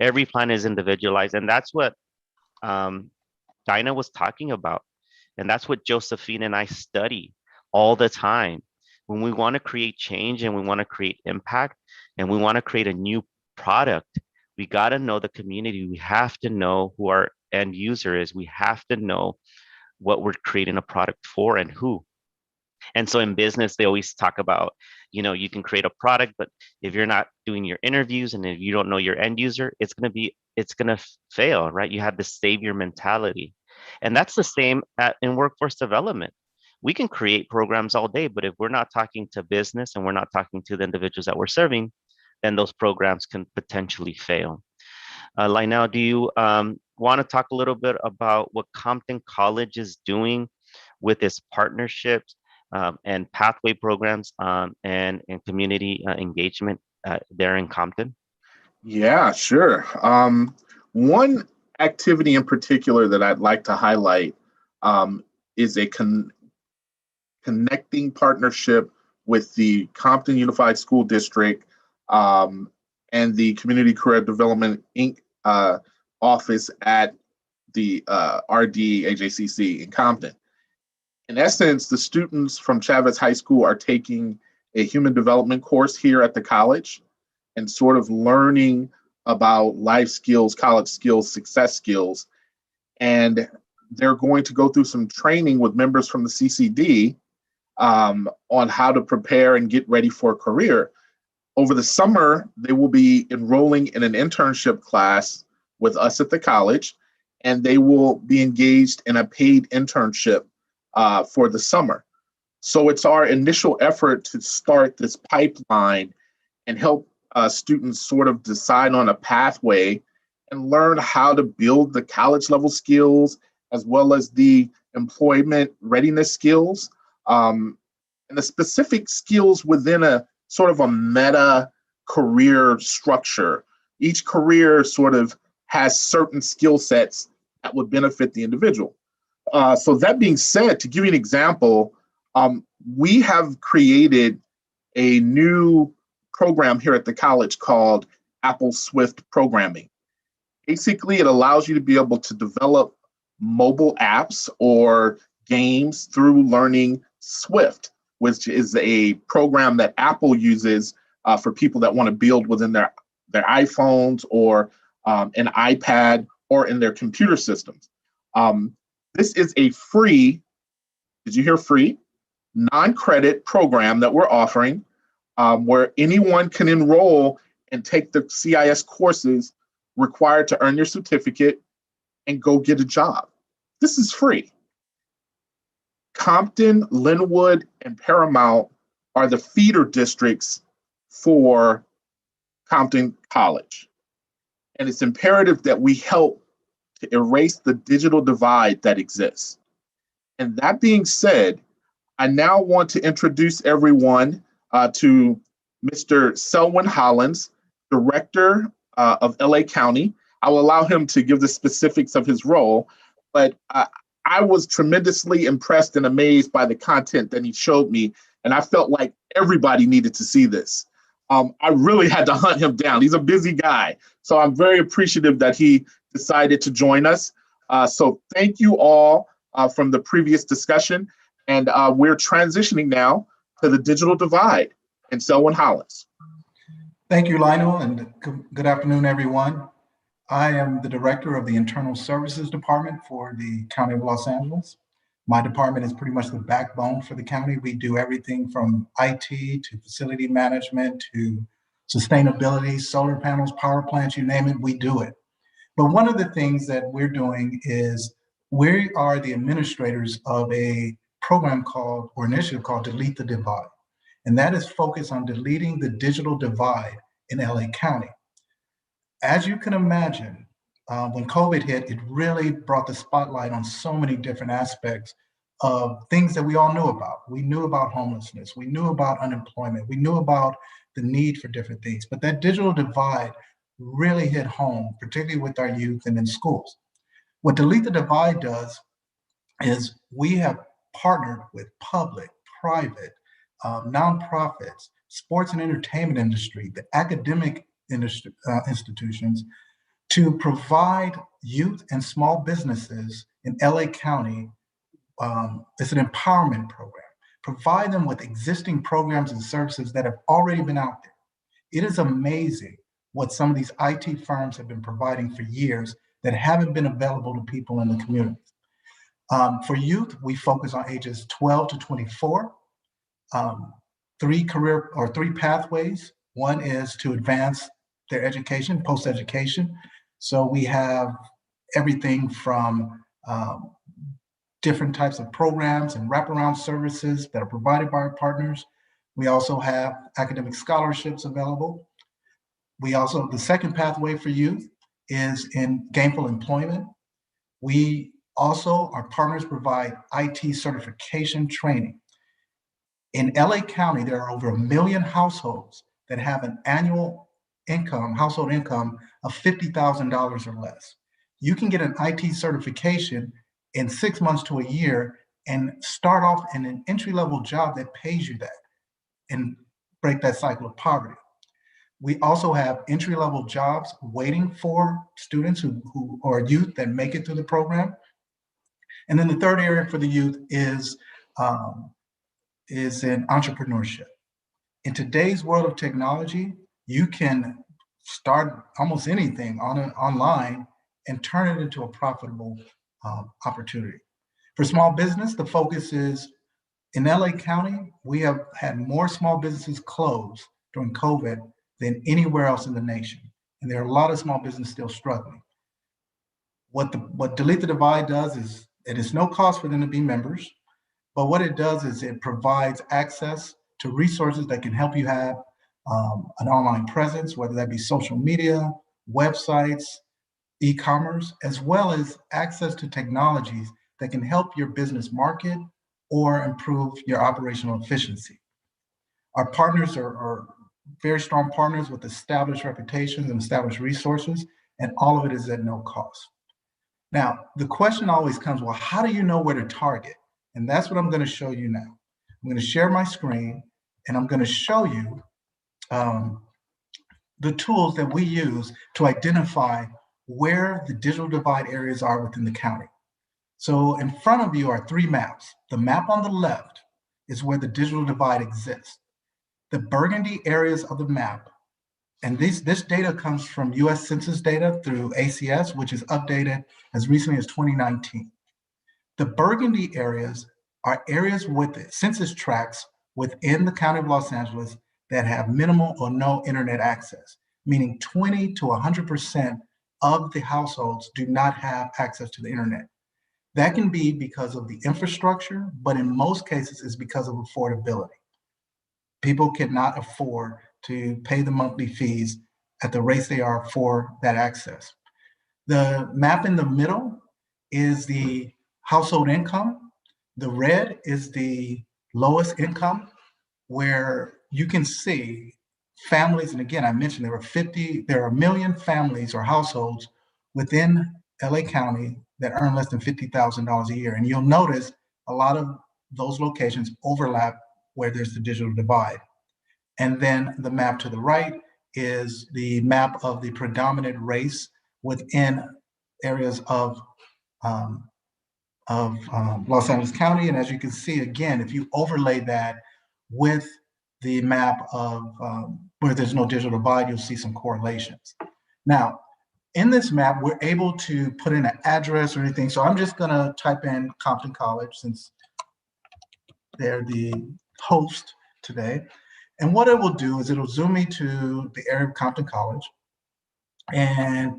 Every plan is individualized, and that's what Dinah was talking about. And that's what Josephine and I study all the time. When we want to create change and we want to create impact and we want to create a new product, we got to know the community. We have to know who our end user is. We have to know what we're creating a product for and who. And so in business, they always talk about, you can create a product, but if you're not doing your interviews and if you don't know your end user, it's going to fail, right? You have the savior mentality. And that's the same in workforce development. We can create programs all day, but if we're not talking to business and we're not talking to the individuals that we're serving, then those programs can potentially fail. Lynell, do you want to talk a little bit about what Compton College is doing with its partnerships and pathway programs and community engagement there in Compton? Yeah, sure. One activity in particular that I'd like to highlight is a connecting partnership with the Compton Unified School District and the Community Career Development Inc. Office at the RD AJCC in Compton. In essence, the students from Chavez High School are taking a human development course here at the college and sort of learning about life skills, college skills, success skills. And they're going to go through some training with members from the CCD on how to prepare and get ready for a career. Over the summer, they will be enrolling in an internship class with us at the college, and they will be engaged in a paid internship for the summer. So it's our initial effort to start this pipeline and help students sort of decide on a pathway and learn how to build the college level skills as well as the employment readiness skills and the specific skills within a sort of a meta career structure. Each career sort of has certain skill sets that would benefit the individual. So that being said, to give you an example, we have created a new program here at the college called Apple Swift Programming. Basically, it allows you to be able to develop mobile apps or games through learning Swift, which is a program that Apple uses for people that want to build within their iPhones or an iPad or in their computer systems. This is a free, did you hear free? Non-credit program that we're offering where anyone can enroll and take the CIS courses required to earn your certificate and go get a job. This is free. Compton, Lynwood, and Paramount are the feeder districts for Compton College. And it's imperative that we help to erase the digital divide that exists. And that being said, I now want to introduce everyone to Mr. Selwyn Hollins, Director of LA County. I will allow him to give the specifics of his role, but I was tremendously impressed and amazed by the content that he showed me, and I felt like everybody needed to see this. I really had to hunt him down. He's a busy guy, so I'm very appreciative that he decided to join us. So thank you all from the previous discussion, and we're transitioning now to the digital divide. And Selwyn Hollins. Thank you, Lionel, and good afternoon, everyone. I am the director of the Internal Services Department for the County of Los Angeles. My department is pretty much the backbone for the county. We do everything from IT to facility management to sustainability, solar panels, power plants, you name it, we do it. But one of the things that we're doing is we are the administrators of a program called, or initiative called Delete the Divide. And that is focused on deleting the digital divide in LA County. As you can imagine, when COVID hit, it really brought the spotlight on so many different aspects of things that we all knew about. We knew about homelessness, we knew about unemployment, we knew about the need for different things, but that digital divide really hit home, particularly with our youth and in schools. What Delete the Divide does is we have partnered with public, private, nonprofits, sports and entertainment industry, the academic industry, institutions, to provide youth and small businesses in LA County it's an empowerment program. Provide them with existing programs and services that have already been out there. It is amazing what some of these IT firms have been providing for years that haven't been available to people in the community. For youth, we focus on ages 12 to 24. Three pathways. One is to advance their education, post-education. So we have everything from different types of programs and wraparound services that are provided by our partners. We also have academic scholarships available. The second pathway for youth is in gainful employment. Our partners provide IT certification training. In LA County, there are over 1 million households that have an annual household income of $50,000 or less. You can get an IT certification in 6 months to a year and start off in an entry-level job that pays you that and break that cycle of poverty. We also have entry-level jobs waiting for students who are youth that make it through the program. And then the third area for the youth is in entrepreneurship. In today's world of technology, you can start almost anything online and turn it into a profitable opportunity. For small business, the focus is in LA County, we have had more small businesses close during COVID than anywhere else in the nation. And there are a lot of small businesses still struggling. What Delete the Divide does is, it is no cost for them to be members, but what it does is it provides access to resources that can help you have an online presence, whether that be social media, websites, e-commerce, as well as access to technologies that can help your business market or improve your operational efficiency. Our partners are very strong partners with established reputations and established resources, and all of it is at no cost. Now, the question always comes, well, how do you know where to target? And that's what I'm going to show you now. I'm going to share my screen, and I'm going to show you the tools that we use to identify where the digital divide areas are within the county. So in front of you are 3 maps. The map on the left is where the digital divide exists. The burgundy areas of the map, and this data comes from US Census data through ACS, which is updated as recently as 2019. The burgundy areas are areas with census tracts within the County of Los Angeles that have minimal or no internet access, meaning 20 to 100% of the households do not have access to the internet. That can be because of the infrastructure, but in most cases it's because of affordability. People cannot afford to pay the monthly fees at the rates they are for that access. The map in the middle is the household income. The red is the lowest income, where you can see families, and again, I mentioned there are 1 million families or households within LA County that earn less than $50,000 a year. And you'll notice a lot of those locations overlap where there's the digital divide. And then the map to the right is the map of the predominant race within areas of Los Angeles County. And as you can see, again, if you overlay that with the map of where there's no digital divide, you'll see some correlations. Now, in this map, we're able to put in an address or anything. So I'm just gonna type in Compton College since they're the host today. And what it will do is it'll zoom me to the area of Compton College. And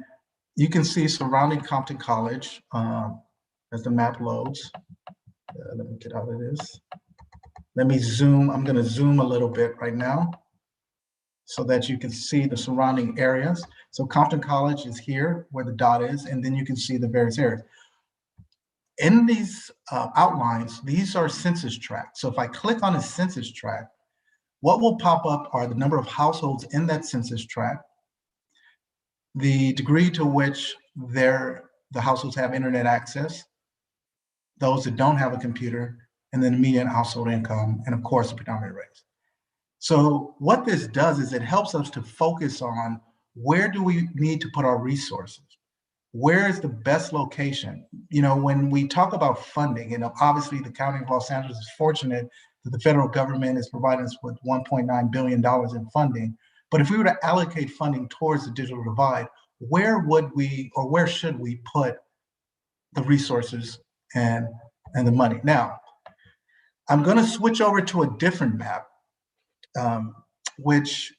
you can see surrounding Compton College as the map loads. Let me get out of this. Let me zoom. I'm going to zoom a little bit right now so that you can see the surrounding areas. So Compton College is here where the dot is, and then you can see the various areas. In these outlines, these are census tracts. So if I click on a census tract, what will pop up are the number of households in that census tract, the degree to which the households have internet access, those that don't have a computer, and then the median household income, and of course the predominant race. So what this does is it helps us to focus on where do we need to put our resources. where is the best location? You know, when we talk about funding, and obviously the County of Los Angeles is fortunate that the federal government is providing us with $1.9 billion in funding. But if we were to allocate funding towards the digital divide, where would we, or where should we put the resources and the money? Now, I'm going to switch over to a different map, which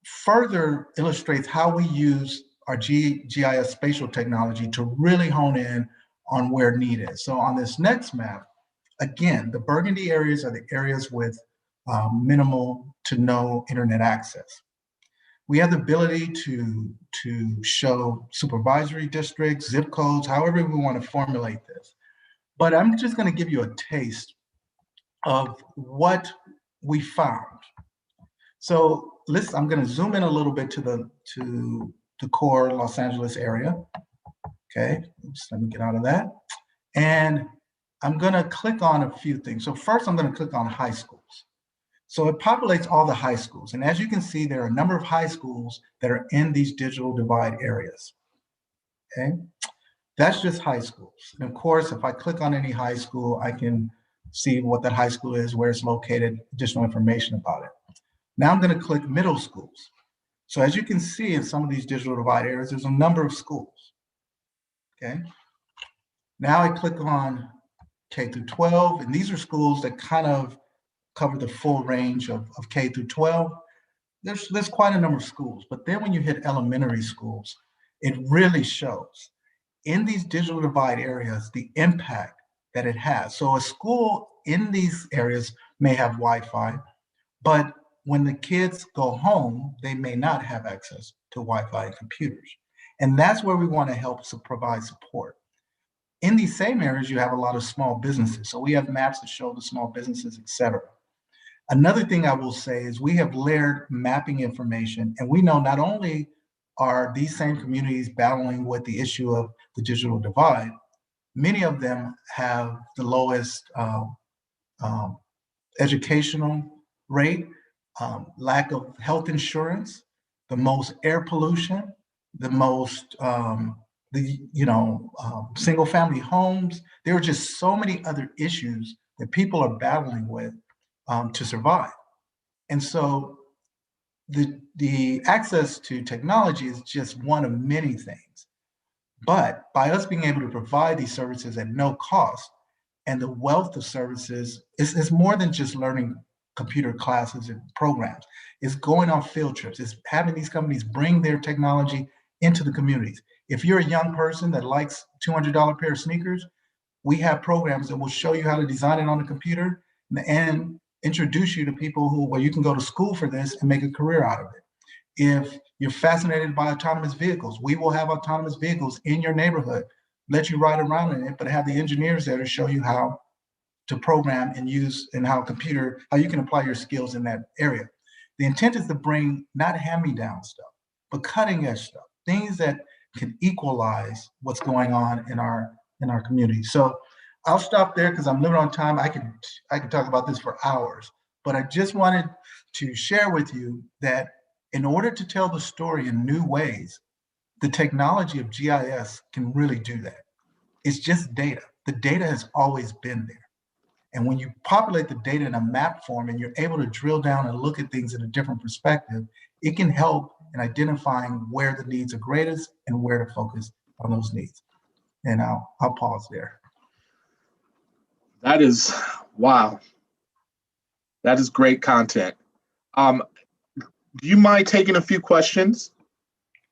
further illustrates how we use our GIS spatial technology to really hone in on where need is. So on this next map, again, the burgundy areas are the areas with minimal to no internet access. We have the ability to show supervisory districts, zip codes, however we want to formulate this. But I'm just going to give you a taste of what we found. So I'm going to zoom in a little bit to the core Los Angeles area. Okay, just let me get out of that. And I'm going to click on a few things. So first, I'm going to click on high schools. So it populates all the high schools. And as you can see, there are a number of high schools that are in these digital divide areas. Okay, that's just high schools. And of course, if I click on any high school, I can see what that high school is, where it's located, additional information about it. Now I'm going to click middle schools. So as you can see in some of these digital divide areas, there's a number of schools. Okay. Now I click on K through 12, and these are schools that kind of cover the full range of K through 12. There's quite a number of schools, but then when you hit elementary schools, it really shows in these digital divide areas the impact that it has. So a school in these areas may have Wi-Fi, but when the kids go home, they may not have access to Wi-Fi and computers. And that's where we want to help provide support. In these same areas, you have a lot of small businesses. So we have maps that show the small businesses, et cetera. Another thing I will say is we have layered mapping information, and we know not only are these same communities battling with the issue of the digital divide, many of them have the lowest educational rate, lack of health insurance, the most air pollution, the most single family homes. There are just so many other issues that people are battling with to survive. And so the access to technology is just one of many things. But by us being able to provide these services at no cost, and the wealth of services is more than just learning computer classes and programs. It's going on field trips. It's having these companies bring their technology into the communities. If you're a young person that likes $200 pair of sneakers, we have programs that will show you how to design it on the computer and introduce you to people where you can go to school for this and make a career out of it. If you're fascinated by autonomous vehicles, we will have autonomous vehicles in your neighborhood, let you ride around in it, but have the engineers there to show you how to program and use and how you can apply your skills in that area. The intent is to bring not hand-me-down stuff, but cutting-edge stuff, things that can equalize what's going on in our community. So I'll stop there because I'm limited on time. I can talk about this for hours, but I just wanted to share with you that in order to tell the story in new ways, the technology of GIS can really do that. It's just data. The data has always been there. And when you populate the data in a map form and you're able to drill down and look at things in a different perspective, it can help in identifying where the needs are greatest and where to focus on those needs. And I'll pause there. That is, wow. That is great content. Do you mind taking a few questions?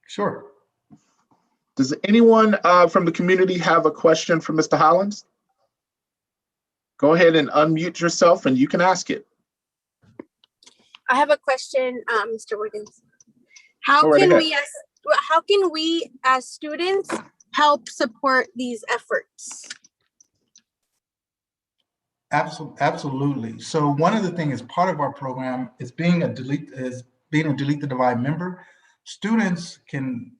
Sure. Does anyone from the community have a question for Mr. Hollins? Go ahead and unmute yourself and you can ask it. I have a question, Mr. Wiggins. How can we as students help support these efforts? Absolutely. So one of the things as part of our program is being a Delete the Divide member. Students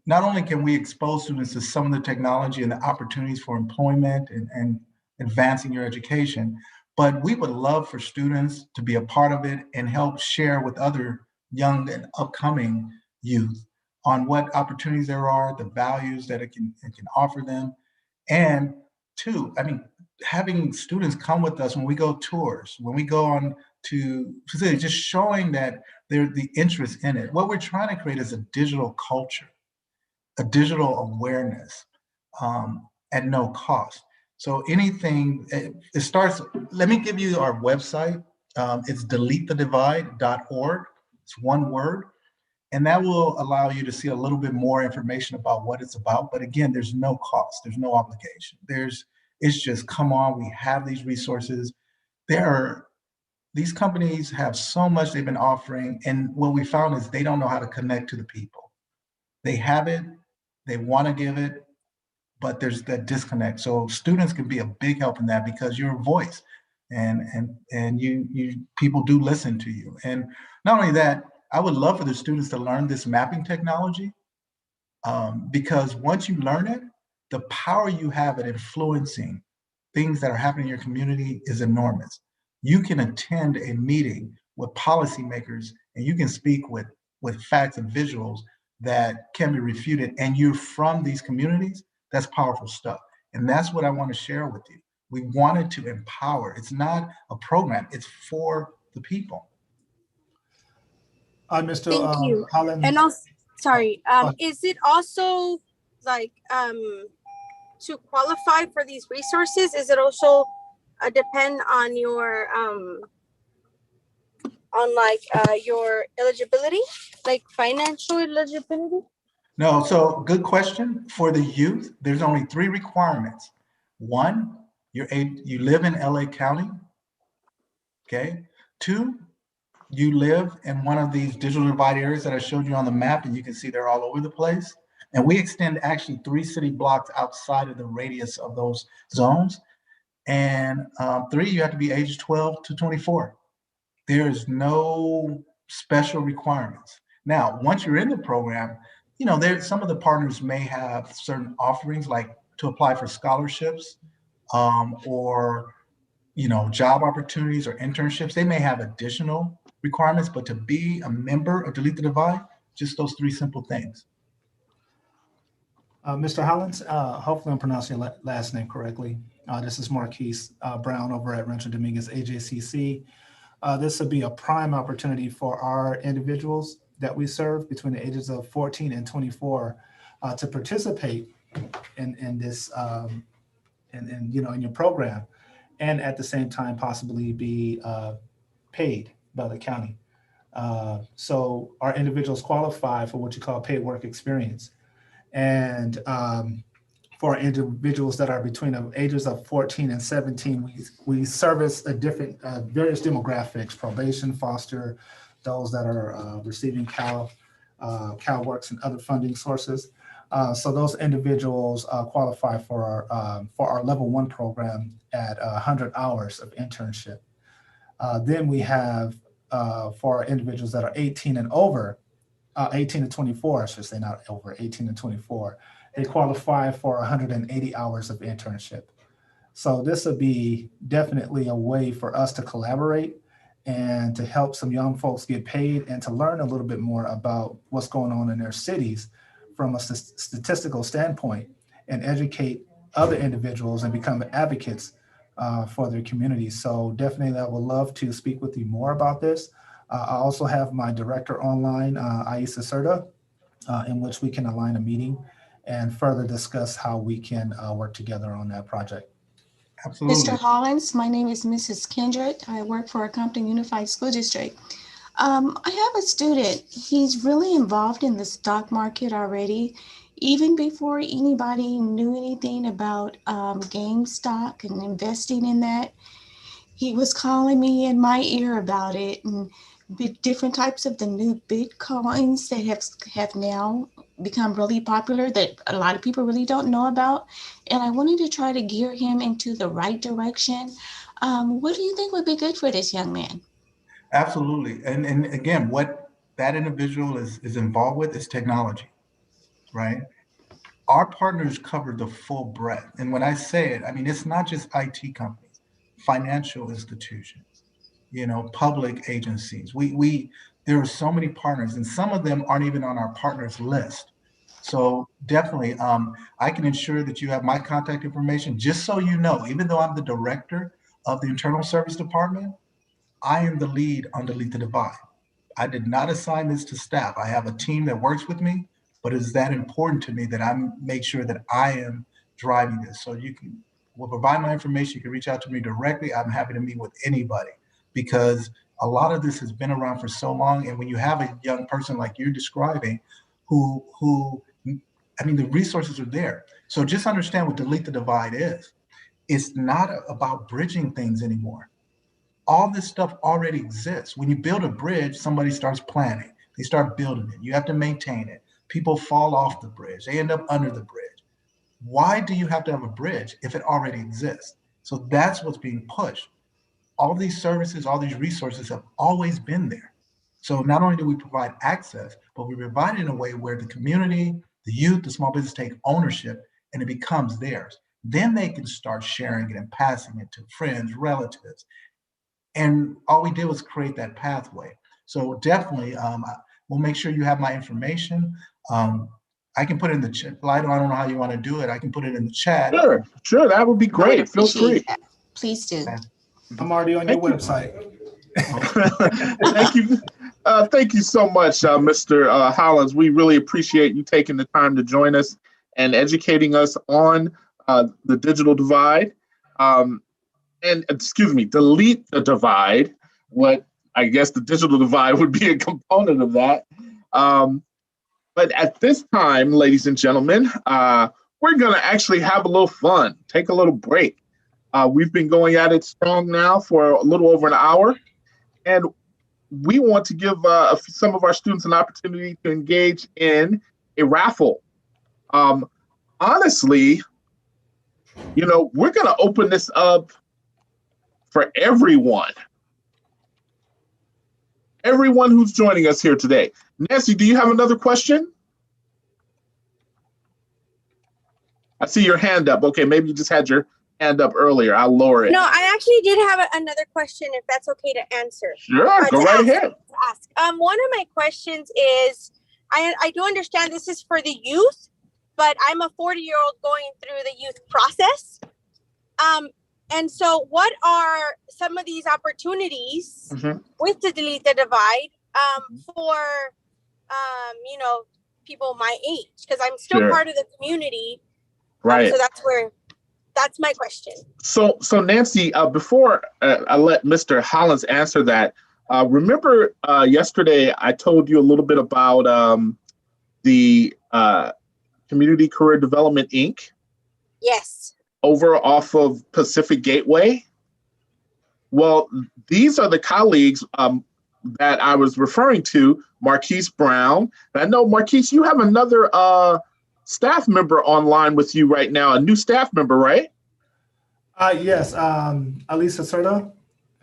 not only can we expose students to some of the technology and the opportunities for employment and advancing your education, but we would love for students to be a part of it and help share with other young and upcoming youth on what opportunities there are, the values that it can offer them. And two, I mean, having students come with us when we go tours, when we go on to facilities, just showing that they're the interest in it. What we're trying to create is a digital culture, a digital awareness at no cost. So anything, it starts, let me give you our website. It's deletethedivide.org. It's one word. And that will allow you to see a little bit more information about what it's about. But again, there's no cost, there's no obligation. It's just, come on, we have these resources. These companies have so much they've been offering. And what we found is they don't know how to connect to the people. They have it, they want to give it, but there's that disconnect. So students can be a big help in that because you're a voice and you people do listen to you. And not only that, I would love for the students to learn this mapping technology because once you learn it, the power you have at influencing things that are happening in your community is enormous. You can attend a meeting with policymakers and you can speak with facts and visuals that can be refuted, and you're from these communities. That's powerful stuff. And that's what I want to share with you. We wanted to empower. It's not a program, it's for the people. Mr. Thank you. Hollins. And also, sorry, is it also like to qualify for these resources? Is it also depend on your your eligibility, like financial eligibility? No, so good question. For the youth, there's only 3 requirements. 1, you live in LA County. Okay. 2, you live in one of these digital divide areas that I showed you on the map, and you can see they're all over the place. And we extend actually 3 city blocks outside of the radius of those zones. And 3, you have to be age 12 to 24. There's no special requirements. Now, once you're in the program, you know, some of the partners may have certain offerings, like to apply for scholarships or, you know, job opportunities or internships. They may have additional requirements, but to be a member of Delete the Divide, just those 3 simple things. Mr. Hollins, hopefully I'm pronouncing your last name correctly. This is Marquise Brown over at Rancho Dominguez AJCC. This would be a prime opportunity for our individuals that we serve between the ages of 14 and 24 to participate in this, in your program, and at the same time possibly be paid by the county. So our individuals qualify for what you call paid work experience. And for individuals that are between the ages of 14 and 17, we service a different, various demographics: probation, foster, those that are receiving CalWorks and other funding sources. So those individuals qualify for our level 1 program at 100 hours of internship. Then we have for our individuals that are 18 and over, 18 to 24, I should say, not over, 18 to 24, they qualify for 180 hours of internship. So this would be definitely a way for us to collaborate and to help some young folks get paid and to learn a little bit more about what's going on in their cities from a statistical standpoint, and educate other individuals and become advocates for their communities. So definitely I would love to speak with you more about this. I also have my director online, Aisa Serta, in which we can align a meeting and further discuss how we can work together on that project. Absolutely. Mr. Hollins, my name is Mrs. Kindred. I work for Compton Unified School District. I have a student. He's really involved in the stock market already, even before anybody knew anything about game stock and investing in that. He was calling me in my ear about it, and different types of the new Bitcoins that have now become really popular that a lot of people really don't know about. And I wanted to try to gear him into the right direction. What do you think would be good for this young man? Absolutely. And again, what that individual is involved with is technology, right? Our partners cover the full breadth. And when I say it, I mean, it's not just IT companies, financial institutions, you know, public agencies. There are so many partners, and some of them aren't even on our partners list. So definitely, I can ensure that you have my contact information, just so you know, even though I'm the director of the Internal Service Department, I am the lead on Delete the Divide. I did not assign this to staff. I have a team that works with me, but it is that important to me that I make sure that I am driving this. So we'll provide my information. You can reach out to me directly. I'm happy to meet with anybody, because a lot of this has been around for so long. And when you have a young person like you're describing, the resources are there. So just understand what Delete the Divide is. It's not about bridging things anymore. All this stuff already exists. When you build a bridge, somebody starts planning. They start building it. You have to maintain it. People fall off the bridge. They end up under the bridge. Why do you have to have a bridge if it already exists? So that's what's being pushed. All these services, all these resources have always been there. So not only do we provide access, but we provide it in a way where the community, the youth, the small business take ownership and it becomes theirs. Then they can start sharing it and passing it to friends, relatives. And all we did was create that pathway. So definitely, we'll make sure you have my information. I can put it in the chat. Lido, I don't know how you want to do it. I can put it in the chat. Sure, that would be great. Feel free. Please do. I'm already on your website. Thank you. Thank you so much, Mr. Hollins. We really appreciate you taking the time to join us and educating us on the digital divide. And excuse me, delete the divide. What I guess the digital divide would be a component of that. But at this time, ladies and gentlemen, we're going to actually have a little fun, take a little break. We've been going at it strong now for a little over an hour, and we want to give some of our students an opportunity to engage in a raffle. Honestly, we're going to open this up for everyone who's joining us here today. Nancy, do you have another question? I see your hand up. Okay, maybe you just had your hand up earlier. I'll lower it. No, I actually did have another question, if that's okay to answer. Sure, go right ahead. One of my questions is, I do understand this is for the youth, but I'm a 40-year-old going through the youth process. And so what are some of these opportunities with the Delete the Divide for, people my age? Because I'm still part of the community. Right. So that's my question. So Nancy, before I let Mr. Hollins answer that, remember yesterday I told you a little bit about the Community Career Development, Inc.? Yes. Over off of Pacific Gateway? Well, these are the colleagues that I was referring to, Marquise Brown. And I know, Marquise, you have another staff member online with you right now, a new staff member, right? Yes, Alisa Serta,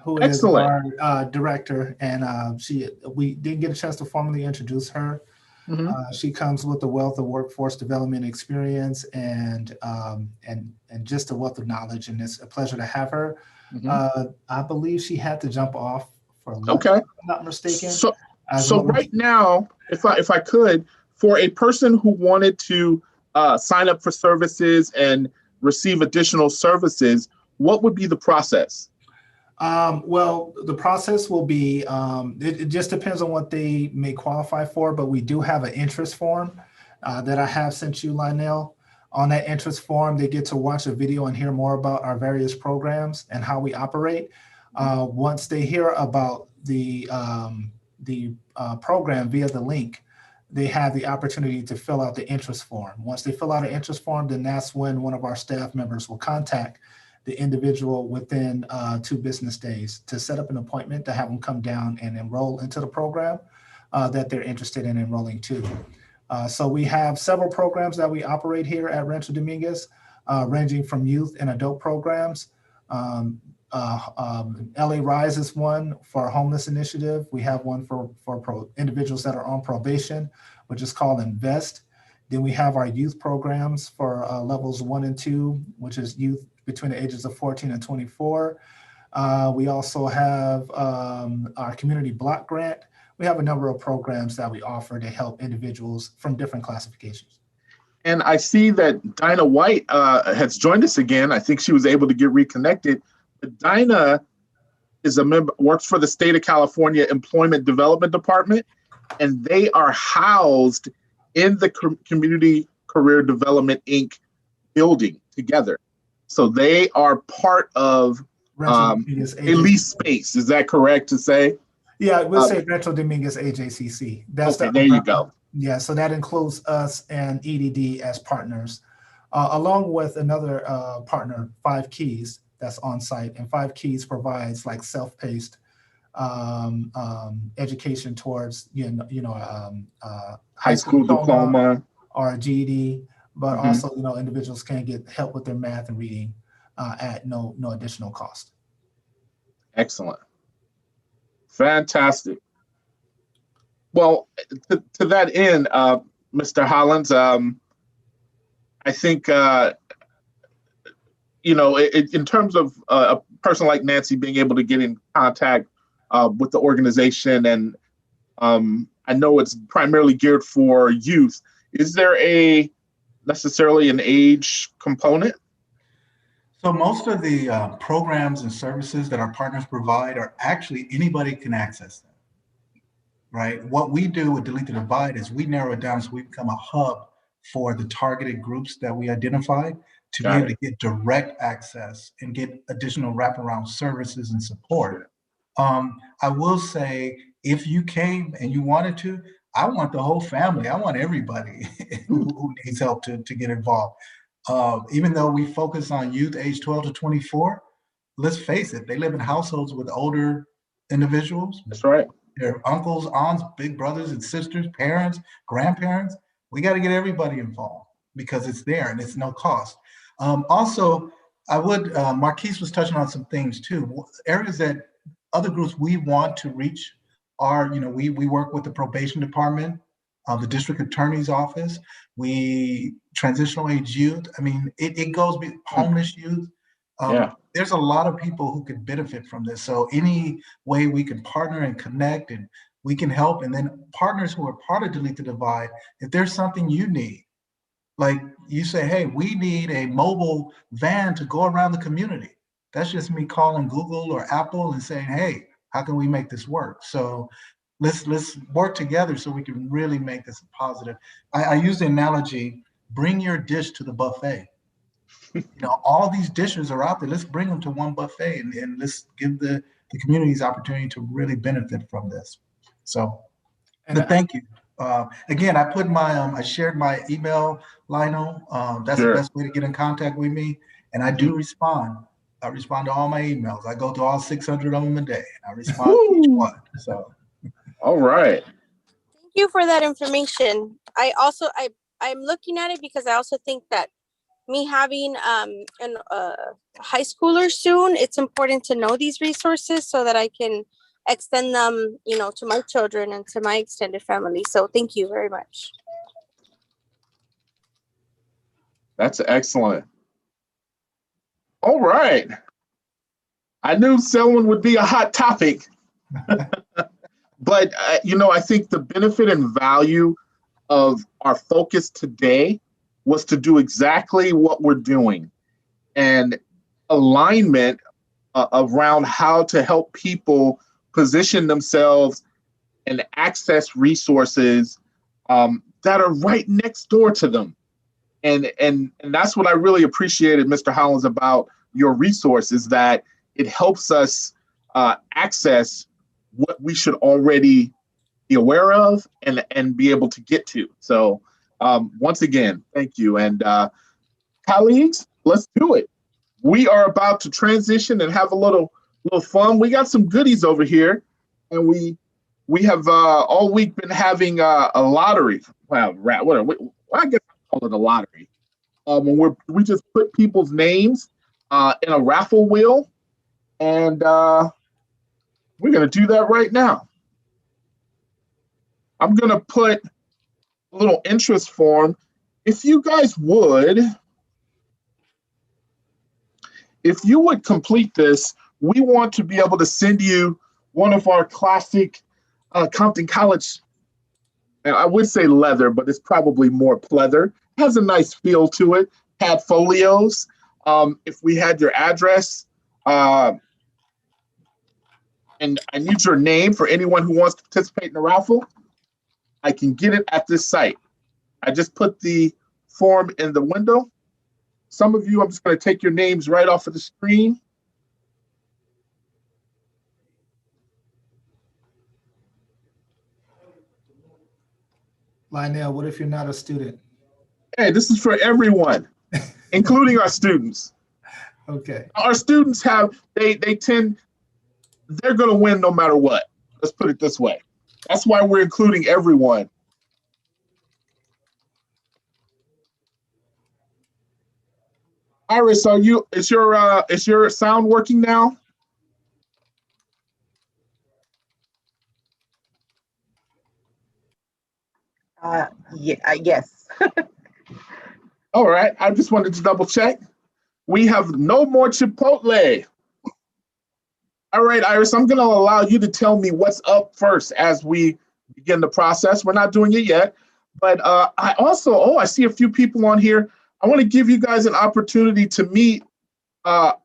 who is our director, and we didn't get a chance to formally introduce her. She comes with a wealth of workforce development experience and just a wealth of knowledge, and it's a pleasure to have her. I believe she had to jump off for lunch, if I'm not mistaken. So right now, if I could, for a person who wanted to sign up for services and receive additional services, what would be the process? Well, the process will be, it just depends on what they may qualify for, but we do have an interest form that I have sent you, Lynell. On that interest form, they get to watch a video and hear more about our various programs and how we operate. Once they hear about the program via the link, they have the opportunity to fill out the interest form. Once they fill out an interest form, then that's when one of our staff members will contact the individual within 2 business days to set up an appointment to have them come down and enroll into the program that they're interested in enrolling to. So we have several programs that we operate here at Rancho Dominguez, ranging from youth and adult programs. LA Rise is one for a homeless initiative. We have one for individuals that are on probation, which is called Invest. Then we have our youth programs for levels 1 and 2, which is youth between the ages of 14 and 24. We also have our community block grant, we have a number of programs that we offer to help individuals from different classifications. And I see that Dinah White has joined us again. I think she was able to get reconnected. But Dinah is a member, works for the state of California Employment Development Department, and they are housed in the Community Career Development Inc. building together. So they are part of a lease space. Is that correct to say? Yeah, we'll say Rancho Dominguez AJCC. That's okay, there you go. Yeah, so that includes us and EDD as partners, along with another partner, 5 Keys, that's on site. And 5 Keys provides like self-paced education towards high school diploma or a GED, but also individuals can get help with their math and reading at no additional cost. Excellent, fantastic. Well, to that end, Mr. Hollins, I think in terms of a person like Nancy being able to get in contact with the organization, and I know it's primarily geared for youth. Is there necessarily an age component? So most of the programs and services that our partners provide are actually anybody can access them, right? What we do with Delete the Divide is we narrow it down so we become a hub for the targeted groups that we identify to be able to get direct access and get additional wraparound services and support. I will say, if you came and you wanted to, I want the whole family. I want everybody who needs help to get involved. Even though we focus on youth age 12 to 24, let's face it, they live in households with older individuals. That's right. Their uncles, aunts, big brothers and sisters, parents, grandparents. We got to get everybody involved because it's there and it's no cost. Also, I would, Marquise was touching on some things too. Areas that other groups we want to reach are, we work with the probation department, the district attorney's office, we transitional age youth. I mean, it goes with homeless youth. There's a lot of people who could benefit from this. So any way we can partner and connect and we can help. And then partners who are part of Delete the Divide, if there's something you need, like you say, hey, we need a mobile van to go around the community. That's just me calling Google or Apple and saying, hey, how can we make this work? So let's work together so we can really make this positive. I use the analogy, bring your dish to the buffet. All these dishes are out there. Let's bring them to one buffet and let's give the communities opportunity to really benefit from this. So, thank you. Again, I put I shared my email, Lionel. That's the best way to get in contact with me. And I do respond. I respond to all my emails. I go to all 600 of them a day. I respond to each one. So, all right. Thank you for that information. I'm looking at it because I also think that me having a high schooler soon, it's important to know these resources so that I can extend them, to my children and to my extended family. So thank you very much. That's excellent. All right. I knew Selwyn would be a hot topic, but I think the benefit and value of our focus today was to do exactly what we're doing, and alignment around how to help people position themselves and access resources that are right next door to them. And that's what I really appreciated, Mr. Hollins, about your resources, that it helps us access what we should already be aware of and be able to get to. So once again, thank you. And colleagues, let's do it. We are about to transition and have a little fun. We got some goodies over here, and we have all week been having a lottery. Well, I guess I call it a lottery. When we just put people's names in a raffle wheel, and we're gonna do that right now. I'm gonna put a little interest form. If you guys would, complete this, we want to be able to send you one of our classic Compton College, and I would say leather, but it's probably more pleather. Has a nice feel to it. Had folios. If we had your address, and I need your name for anyone who wants to participate in the raffle, I can get it at this site. I just put the form in the window. Some of you, I'm just going to take your names right off of the screen. Lynell, what if you're not a student? Hey, this is for everyone, including our students. Okay. Our students they're going to win no matter what. Let's put it this way. That's why we're including everyone. Iris, is your sound working now? Yes. All right. I just wanted to double check. We have no more Chipotle. All right, Iris, I'm going to allow you to tell me what's up first as we begin the process. We're not doing it yet, but I see a few people on here. I want to give you guys an opportunity to meet our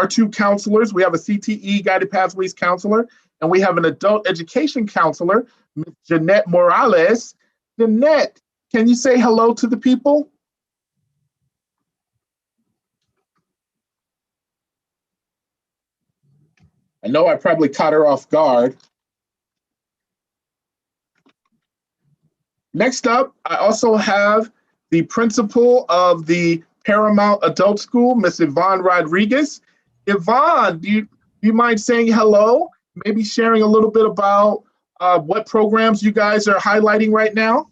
two counselors. We have a CTE Guided Pathways counselor, and we have an adult education counselor, Ms. Jeanette Morales. Jeanette, can you say hello to the people? I know I probably caught her off guard. Next up, I also have the principal of the Paramount Adult School, Miss Yvonne Rodriguez. Yvonne, do you mind saying hello? Maybe sharing a little bit about what programs you guys are highlighting right now?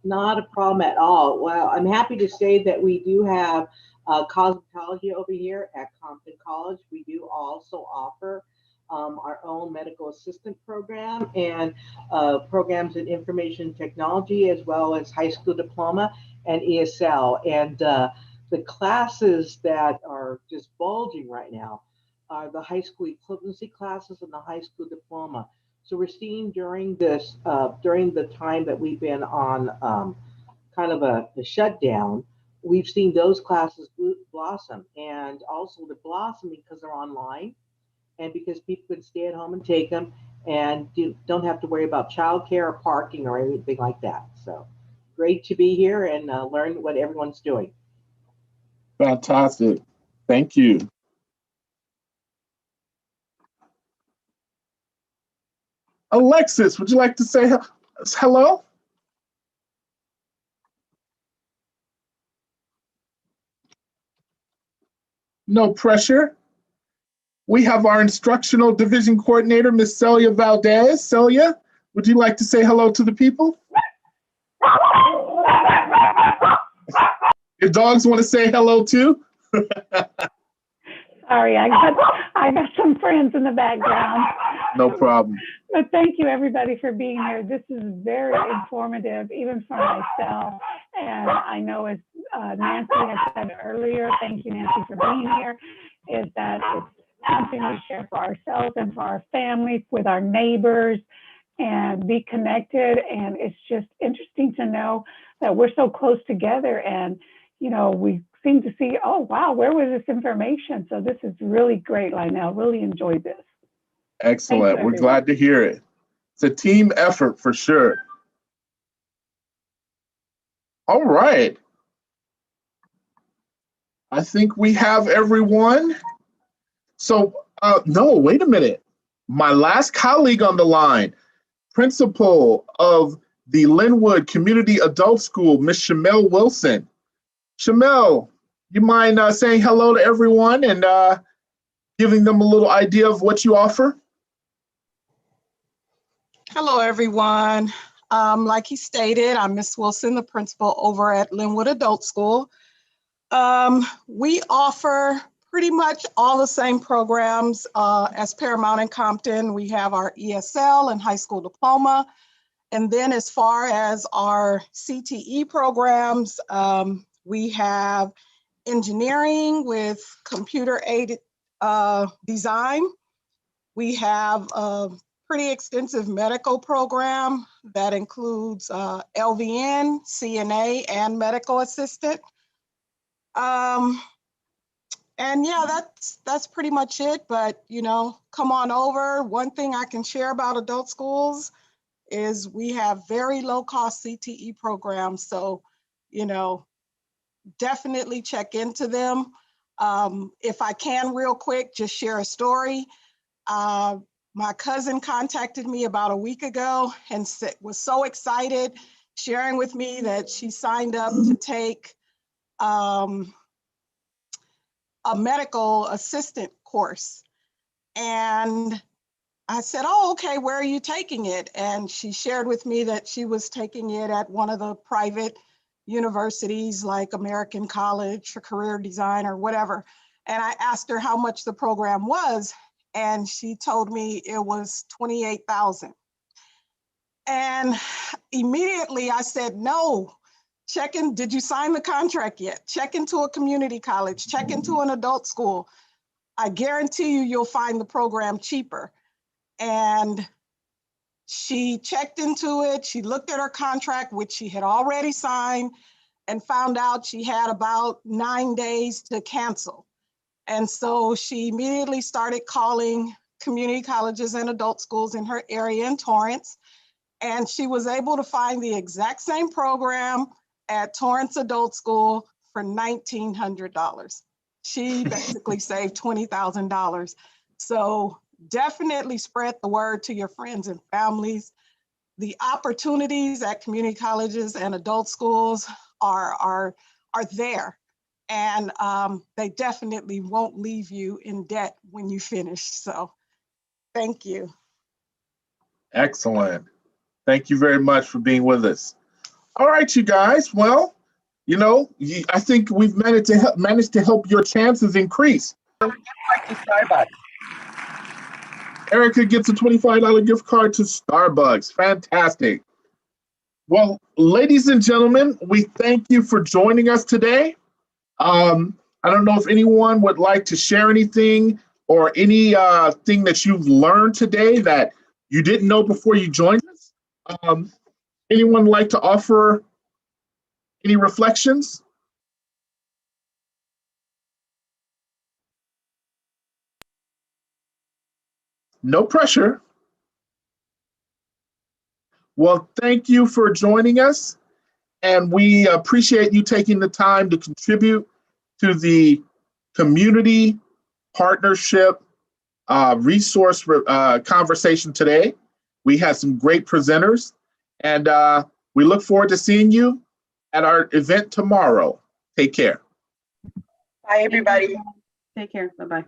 Not a problem at all. Well, I'm happy to say that we do have cosmetology over here at Compton College. We do also offer our own medical assistant program and programs in information technology, as well as high school diploma and ESL. And the classes that are just bulging right now are the high school equivalency classes and the high school diploma. So we're seeing during this, during the time that we've been on kind of a shutdown, we've seen those classes blossom, and also they're blossoming because they're online and because people can stay at home and take them and don't have to worry about childcare or parking or anything like that. So great to be here and learn what everyone's doing. Fantastic. Thank you. Alexis, would you like to say hello? No pressure. We have our instructional division coordinator, Miss Celia Valdez. Celia, would you like to say hello to the people? Your dogs want to say hello too? Sorry, I got some friends in the background. No problem. But thank you everybody for being here. This is very informative, even for myself. And I know as Nancy had said earlier, thank you Nancy for being here, is that it's something we share for ourselves and for our families, with our neighbors, and be connected. And it's just interesting to know that we're so close together, and you know, we seem to see, oh wow, where was this information? So this is really great, Lynell. Really enjoyed this. Excellent. We're glad to hear it. It's a team effort for sure. All right. I think we have everyone. So, no, wait a minute. My last colleague on the line, principal of the Lynwood Community Adult School, Miss Shamel Wilson. Shamel, you mind saying hello to everyone and giving them a little idea of what you offer? Hello, everyone. Like he stated, I'm Miss Wilson, the principal over at Lynwood Adult School. We offer pretty much all the same programs as Paramount and Compton. We have our ESL and high school diploma. And then as far as our CTE programs, we have engineering with computer-aided design. We have pretty extensive medical program that includes LVN, CNA, and medical assistant. And yeah, that's pretty much it. But, you know, come on over. One thing I can share about adult schools is we have very low cost CTE programs. So, you know, definitely check into them. If I can real quick, just share a story. My cousin contacted me about a week ago and was so excited, sharing with me that she signed up to take a medical assistant course. And I said, oh, okay, where are you taking it? And she shared with me that she was taking it at one of the private universities like American College for Career Design or whatever. And I asked her how much the program was, and she told me it was $28,000. And immediately I said, no, did you sign the contract yet? Check into a community college, check into an adult school. I guarantee you'll find the program cheaper. And she checked into it. She looked at her contract, which she had already signed, and found out she had about 9 days to cancel. And so she immediately started calling community colleges and adult schools in her area in Torrance. And she was able to find the exact same program at Torrance Adult School for $1,900. She basically saved $20,000. So definitely spread the word to your friends and families. The opportunities at community colleges and adult schools are there. And they definitely won't leave you in debt when you finish. So thank you. Excellent. Thank you very much for being with us. All right, you guys. Well, you know, I think we've managed to help your chances increase. Erica gets a $25 gift card to Starbucks. Fantastic. Well, ladies and gentlemen, we thank you for joining us today. I don't know if anyone would like to share anything or any thing that you've learned today that you didn't know before you joined us. Anyone like to offer any reflections? No pressure. Well, thank you for joining us, and we appreciate you taking the time to contribute to the community partnership resource conversation today. We had some great presenters, and we look forward to seeing you at our event tomorrow. Take care. Bye, everybody. Take care. Bye-bye.